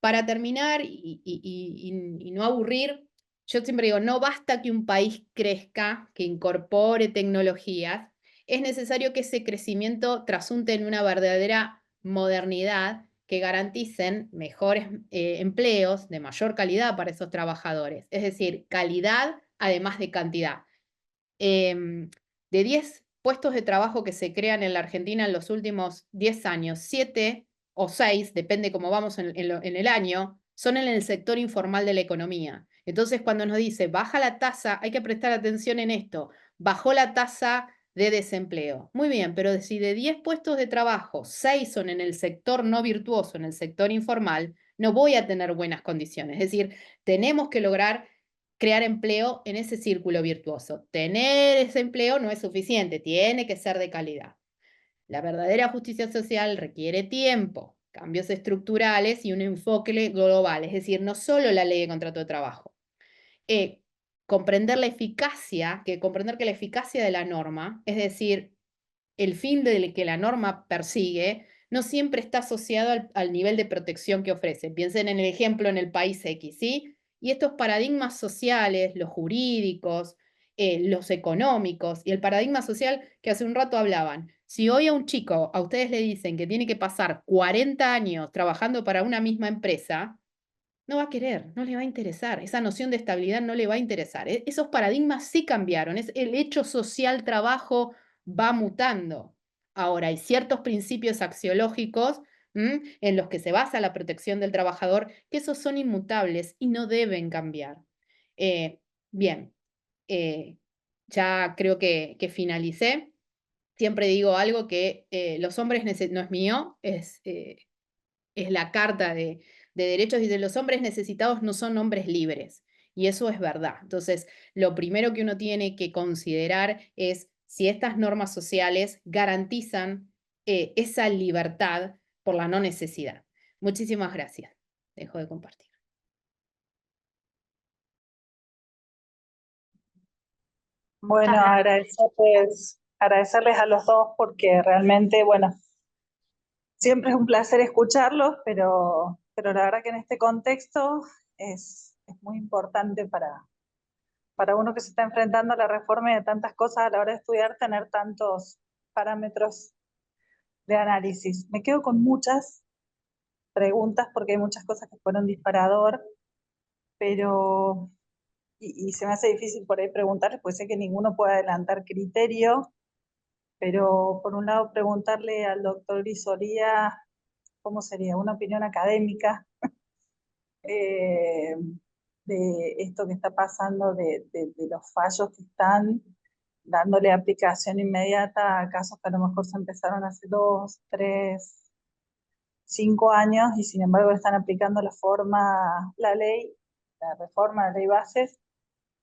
para terminar y no aburrir, yo siempre digo, no basta que un país crezca, que incorpore tecnologías, es necesario que ese crecimiento trasunte en una verdadera modernidad que garanticen mejores empleos de mayor calidad para esos trabajadores. Es decir, calidad además de cantidad. De 10 puestos de trabajo que se crean en la Argentina en los últimos 10 años, 7 o 6, depende cómo vamos en el año, son en el sector informal de la economía. Entonces, cuando nos dice, baja la tasa, hay que prestar atención en esto, bajó la tasa de desempleo. Muy bien, pero si de 10 puestos de trabajo, 6 son en el sector no virtuoso, en el sector informal, no voy a tener buenas condiciones. Es decir, tenemos que lograr crear empleo en ese círculo virtuoso. Tener ese empleo no es suficiente, tiene que ser de calidad. La verdadera justicia social requiere tiempo, cambios estructurales y un enfoque global, es decir, no solo la ley de contrato de trabajo. Comprender que la eficacia de la norma, es decir, el fin del que la norma persigue, no siempre está asociado al nivel de protección que ofrece. Piensen en el ejemplo en el país X, ¿sí? Y estos paradigmas sociales, los jurídicos, los económicos y el paradigma social que hace un rato hablaban. Si hoy a un chico, a ustedes le dicen que tiene que pasar 40 años trabajando para una misma empresa, no va a querer, no le va a interesar. Esa noción de estabilidad no le va a interesar. Esos paradigmas sí cambiaron. El hecho social trabajo va mutando. Ahora, hay ciertos principios axiológicos en los que se basa la protección del trabajador, que esos son inmutables y no deben cambiar. Bien, eh, ya creo que finalicé. Siempre digo algo que los hombres no es mío, es la Carta de Derechos, dice, los hombres necesitados no son hombres libres. Y eso es verdad. Entonces, lo primero que uno tiene que considerar es si estas normas sociales garantizan esa libertad por la no necesidad. Muchísimas gracias. Dejo de compartir. Bueno, Muchas gracias. agradecerles a los dos porque realmente, bueno, siempre es un placer escucharlos, pero la verdad que en este contexto es muy importante para uno que se está enfrentando a la reforma y de tantas cosas a la hora de estudiar, tener tantos parámetros de análisis. Me quedo con muchas preguntas porque hay muchas cosas que fueron disparador, pero, y se me hace difícil por ahí preguntarles, pues sé que ninguno puede adelantar criterio, pero por un lado preguntarle al doctor Grisolía cómo sería una opinión académica eh, de esto que está pasando, de los fallos que están dándole aplicación inmediata a casos que a lo mejor se empezaron hace 2, 3, 5 años y sin embargo están aplicando la ley, la reforma de la ley bases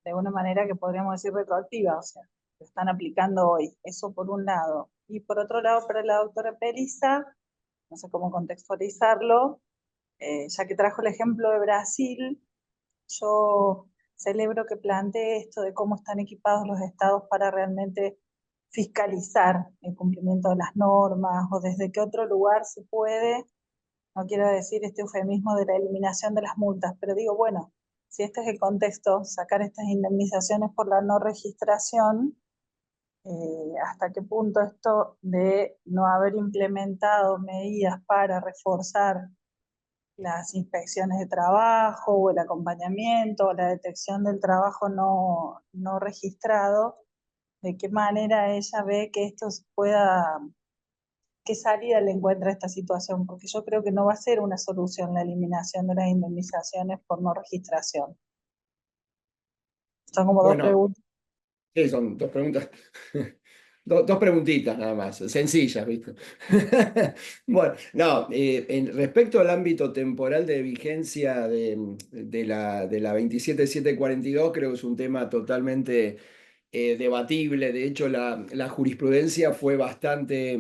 de una manera que podríamos decir retroactiva, o sea, lo están aplicando hoy. Eso por un lado. Y por otro lado, para la doctora Pelisa, no sé cómo contextualizarlo, ya que trajo el ejemplo de Brasil, yo celebro que plantee esto de cómo están equipados los estados para realmente fiscalizar el cumplimiento de las normas o desde qué otro lugar se puede, no quiero decir este eufemismo de la eliminación de las multas, pero digo, bueno, si este es el contexto, sacar estas indemnizaciones por la no registración, hasta qué punto esto de no haber implementado medidas para reforzar las inspecciones de trabajo o el acompañamiento o la detección del trabajo no registrado, de qué manera ella ve que esto pueda, qué salida le encuentra a esta situación, porque yo creo que no va a ser una solución la eliminación de las indemnizaciones por no registración. Son como dos Bueno, preguntas. sí, son dos preguntas. Dos preguntitas nada más, sencillas, ¿viste? Bueno, no, respecto al ámbito temporal de vigencia de la 27742, creo que es un tema totalmente debatible. De hecho, la jurisprudencia fue bastante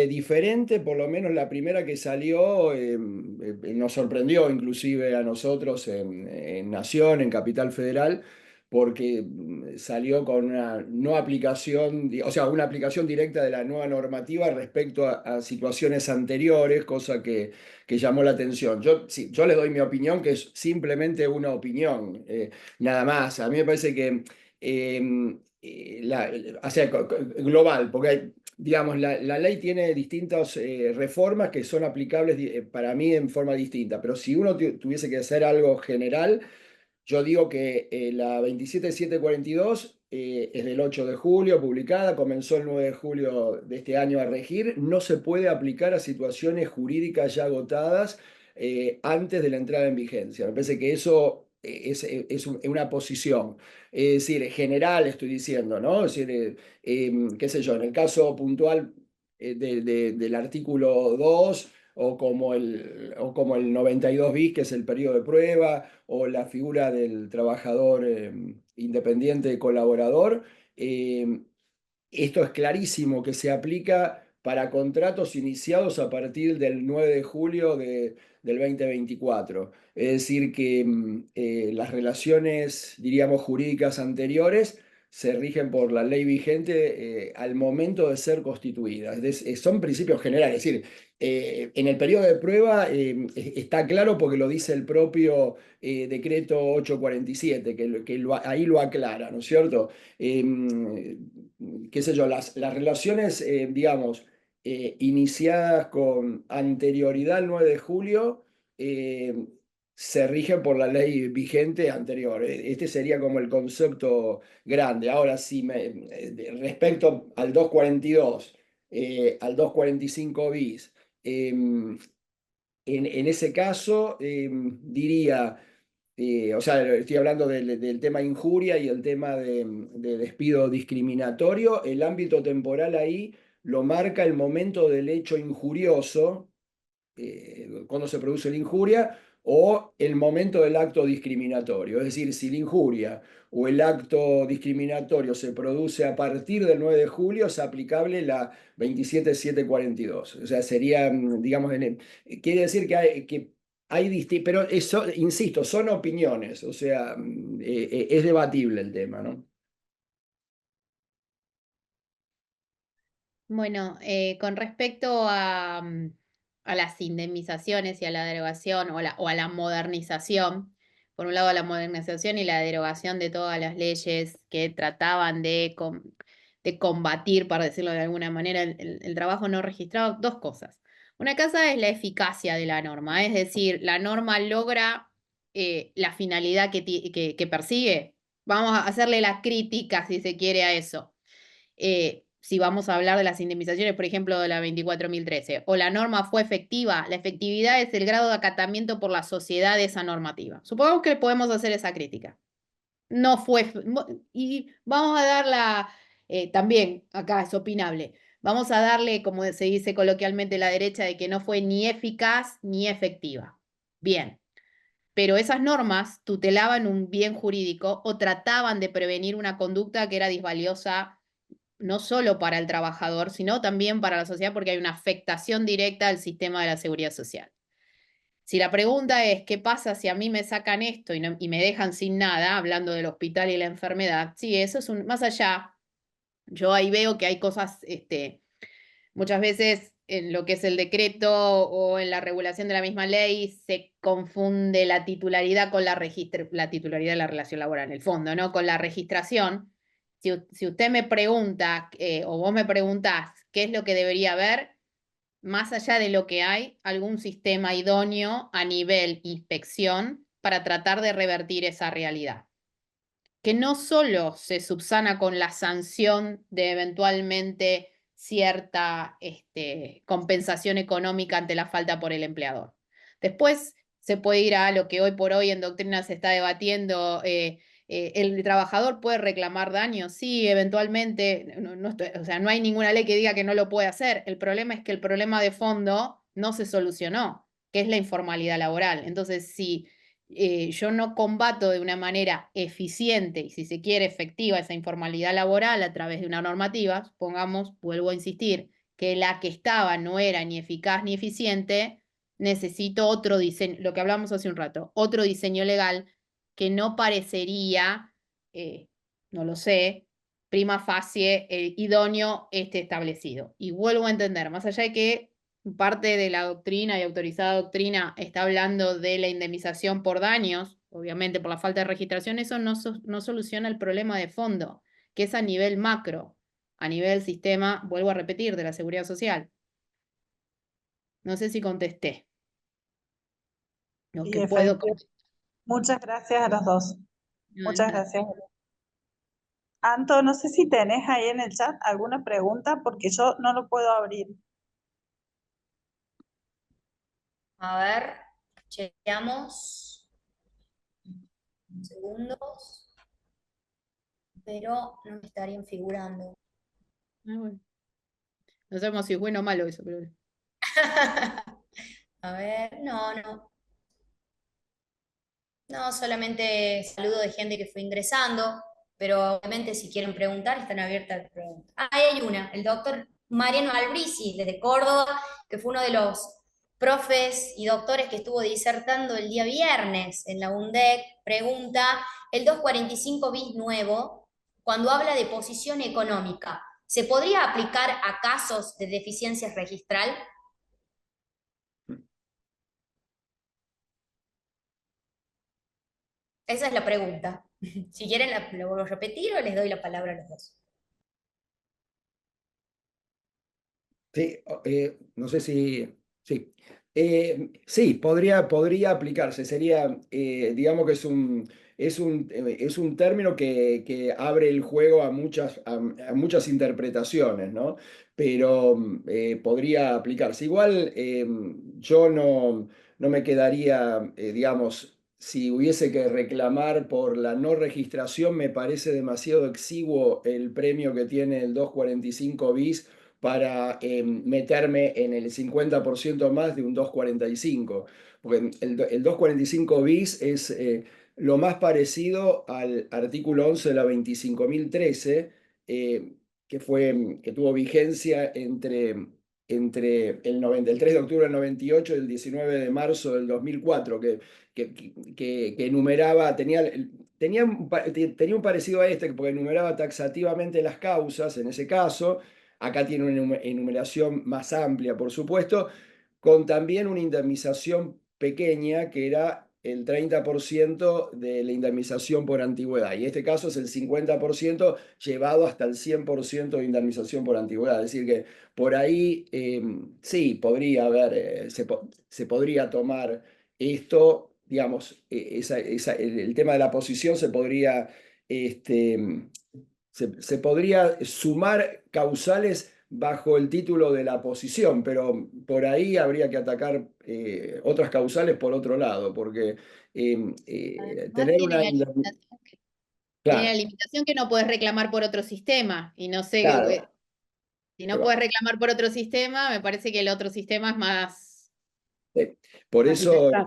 diferente, por lo menos la primera que salió nos sorprendió inclusive a nosotros en Nación, en Capital Federal, porque salió con una no aplicación, o sea, una aplicación directa de la nueva normativa respecto a situaciones anteriores, cosa que llamó la atención. Sí, yo le doy mi opinión, que es simplemente una opinión, nada más. A mí me parece que, o sea, global, porque digamos, la ley tiene distintas reformas que son aplicables para mí en forma distinta, pero si uno tuviese que hacer algo general, yo digo que la 27742 es del 8 de julio publicada, comenzó el 9 de julio de este año a regir, no se puede aplicar a situaciones jurídicas ya agotadas antes de la entrada en vigencia. Me parece que eso es una posición, es decir, general estoy diciendo, ¿no? Es decir, qué sé yo, en el caso puntual del artículo 2 o como el 92 bis, que es el periodo de prueba, o la figura del trabajador independiente colaborador. eh, Esto es clarísimo que se aplica para contratos iniciados a partir del 9 de julio del 2024. Es decir, que las relaciones, diríamos, jurídicas anteriores se rigen por la ley vigente al momento de ser constituidas. Son principios generales. Es decir, En el periodo de prueba está claro porque lo dice el propio decreto 847, ahí lo aclara, ¿no es cierto? Qué sé yo, las relaciones, digamos, iniciadas con anterioridad al 9 de julio, eh, se rigen por la ley vigente anterior. Este sería como el concepto grande. Ahora, respecto al 242, al 245 bis, en ese caso, diría, o sea, estoy hablando del tema injuria y el tema de despido discriminatorio, el ámbito temporal ahí lo marca el momento del hecho injurioso, cuando se produce la injuria, o el momento del acto discriminatorio. Es decir, si la injuria o el acto discriminatorio se produce a partir del 9 de julio, es aplicable la 27742. O sea, sería, digamos, quiere decir pero eso, insisto, son opiniones, o sea, es debatible el tema, ¿no? Bueno, con respecto a las indemnizaciones y a la derogación o a la modernización, por un lado la modernización y la derogación de todas las leyes que trataban de combatir, para decirlo de alguna manera, el trabajo no registrado, dos cosas. Una cosa es la eficacia de la norma, es decir, la norma logra la finalidad que persigue. Vamos a hacerle la crítica, si se quiere, a eso. Si vamos a hablar de las indemnizaciones, por ejemplo, de la 24.013, o la norma fue efectiva, la efectividad es el grado de acatamiento por la sociedad de esa normativa. Supongamos que podemos hacer esa crítica. No fue, y vamos a darla, también, acá es opinable, vamos a darle, como se dice coloquialmente la derecha, de que no fue ni eficaz ni efectiva. Bien, pero esas normas tutelaban un bien jurídico o trataban de prevenir una conducta que era disvaliosa no solo para el trabajador, sino también para la sociedad, porque hay una afectación directa al sistema de la seguridad social. Si la pregunta es, ¿qué pasa si a mí me sacan esto y me dejan sin nada, hablando del hospital y la enfermedad? Sí, eso es más allá. Yo ahí veo que hay cosas, muchas veces en lo que es el decreto o en la regulación de la misma ley se confunde la titularidad con la titularidad de la relación laboral, en el fondo, ¿no? Con la registración. Si usted me pregunta o vos me preguntás qué es lo que debería haber, más allá de lo que hay, algún sistema idóneo a nivel inspección para tratar de revertir esa realidad. Que no solo se subsana con la sanción de eventualmente cierta compensación económica ante la falta por el empleador. Después se puede ir a lo que hoy por hoy en doctrina se está debatiendo. ¿El trabajador puede reclamar daños? Sí, eventualmente. O sea, no hay ninguna ley que diga que no lo puede hacer. El problema es que el problema de fondo no se solucionó, que es la informalidad laboral. Entonces, si yo no combato de una manera eficiente y, si se quiere, efectiva esa informalidad laboral a través de una normativa, supongamos, vuelvo a insistir, que la que estaba no era ni eficaz ni eficiente, necesito otro diseño, lo que hablamos hace un rato, otro diseño legal que no parecería, no lo sé, prima facie idóneo establecido. Y vuelvo a entender, más allá de que parte de la doctrina y autorizada doctrina está hablando de la indemnización por daños, obviamente por la falta de registración, eso no soluciona el problema de fondo, que es a nivel macro, a nivel sistema, vuelvo a repetir, de la seguridad social. No sé si contesté. Lo Y que puedo efectivamente, muchas gracias a los dos. Muchas gracias. Anto, no sé si tenés ahí en el chat alguna pregunta, porque yo no lo puedo abrir. A ver, chequeamos. Segundos. Pero no me estarían figurando. Bueno. No sabemos si es bueno o malo eso, pero... A ver, no. No, solamente saludo de gente que fue ingresando, pero obviamente si quieren preguntar, están abiertas las preguntas. Ahí hay una, el doctor Mariano Albrisi, desde Córdoba, que fue uno de los profes y doctores que estuvo disertando el día viernes en la UNDEC, pregunta, el 245 bis nuevo, cuando habla de posición económica, ¿se podría aplicar a casos de deficiencia registral? Esa es la pregunta. Si quieren, la vuelvo a repetir o les doy la palabra a los dos. Sí, no sé si... Sí, sí, podría aplicarse. Sería, digamos que es un término que abre el juego a muchas interpretaciones, ¿no? Pero podría aplicarse. Igual yo no me quedaría, digamos, si hubiese que reclamar por la no registración, me parece demasiado exiguo el premio que tiene el 245 bis para meterme en el 50% más de un 245, porque el 245 bis es lo más parecido al artículo 11 de la 25.013, que tuvo vigencia el 3 de octubre del 98 y el 19 de marzo del 2004, que enumeraba, tenía un parecido a este, porque enumeraba taxativamente las causas, en ese caso. Acá tiene una enumeración más amplia, por supuesto, con también una indemnización pequeña que era el 30% de la indemnización por antigüedad. Y en este caso es el 50% llevado hasta el 100% de indemnización por antigüedad. Es decir, que por ahí sí, podría haber, se podría tomar esto, digamos, el tema de la posición se podría... Este, se podría sumar causales bajo el título de la posición, pero por ahí habría que atacar otras causales por otro lado, porque Además tener una... tiene la Claro, limitación que no puedes reclamar por otro sistema. Y no sé, claro. si no puedes reclamar por otro sistema, me parece que el otro sistema es Sí. Por más eso libertad.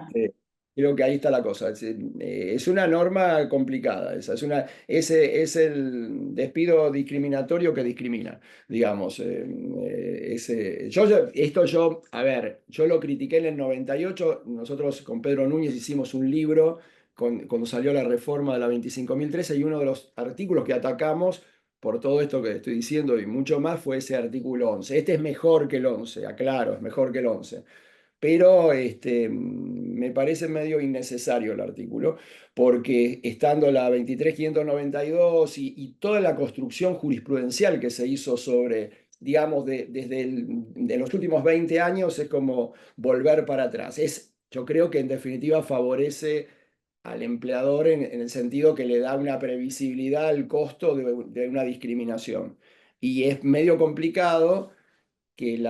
creo que ahí está la cosa. Es una norma complicada esa. Ese es el despido discriminatorio que discrimina, digamos. A ver, yo lo critiqué en el 98. Nosotros con Pedro Núñez hicimos un libro cuando salió la reforma de la 25.013 y uno de los artículos que atacamos por todo esto que estoy diciendo y mucho más fue ese artículo 11. Este es mejor que el 11, aclaro, es mejor que el 11, pero me parece medio innecesario el artículo, porque estando la 23.592 y toda la construcción jurisprudencial que se hizo sobre, digamos, de los últimos 20 años, es como volver para atrás. Yo creo que en definitiva favorece al empleador en el sentido que le da una previsibilidad al costo de una discriminación. Y es medio complicado que el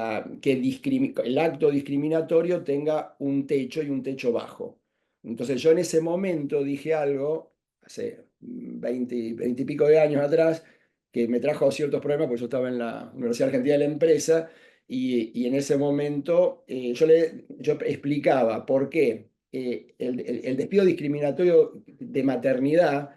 acto discriminatorio tenga un techo y un techo bajo. Entonces yo en ese momento dije algo, hace 20 y pico de años atrás, que me trajo ciertos problemas, porque yo estaba en la Universidad Argentina de la Empresa, y en ese momento yo explicaba por qué el despido discriminatorio de maternidad,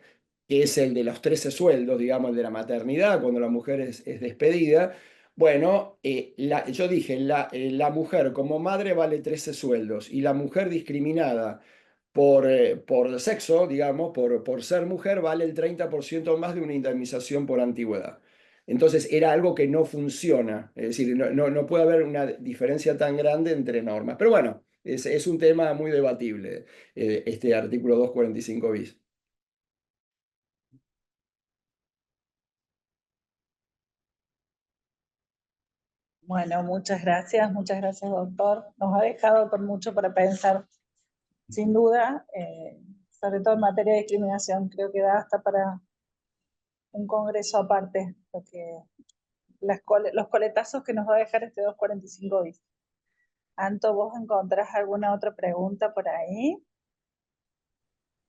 que es el de los 13 sueldos, digamos, el de la maternidad, cuando la mujer es despedida. Bueno, yo dije, la mujer como madre vale 13 sueldos y la mujer discriminada por sexo, digamos, por ser mujer, vale el 30% más de una indemnización por antigüedad. Entonces era algo que no funciona, es decir, no puede haber una diferencia tan grande entre normas. Pero bueno, es un tema muy debatible, este artículo 245 bis. Bueno, muchas gracias, doctor. Nos ha dejado con mucho para pensar, sin duda, sobre todo en materia de discriminación. Creo que da hasta para un congreso aparte, porque los coletazos que nos va a dejar este 245 bis. Anto, ¿vos encontrás alguna otra pregunta por ahí?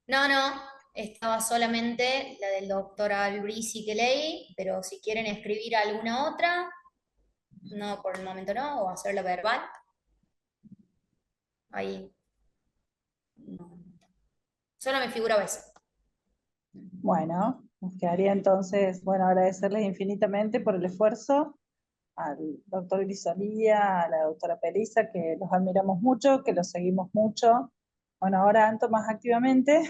No, no, estaba solamente la del doctor Albrisi que leí, pero si quieren escribir alguna otra, no, por el momento no, o hacerla verbal, ahí no. Solo me figuraba eso. Bueno, nos quedaría entonces, bueno, agradecerles infinitamente por el esfuerzo al doctor Grisolía, a la doctora Pelisa, que los admiramos mucho, que los seguimos mucho. Bueno, ahora Anto más activamente.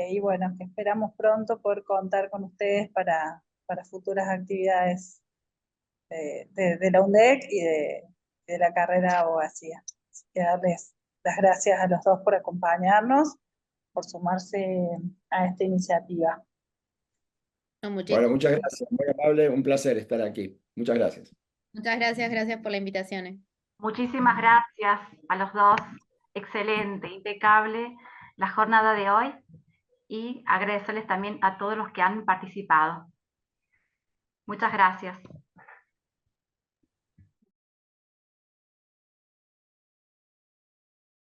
Y bueno, que esperamos pronto poder contar con ustedes para futuras actividades de la UNDEC y de la carrera de abogacía. Así que darles las gracias a los dos por acompañarnos. por sumarse a esta iniciativa. No, Bueno, muchas gracias, muy amable, un placer estar aquí. Muchas gracias. muchas gracias, gracias por la invitación. Muchísimas gracias a los dos. Excelente, impecable la jornada de hoy y agradecerles también a todos los que han participado. Muchas gracias.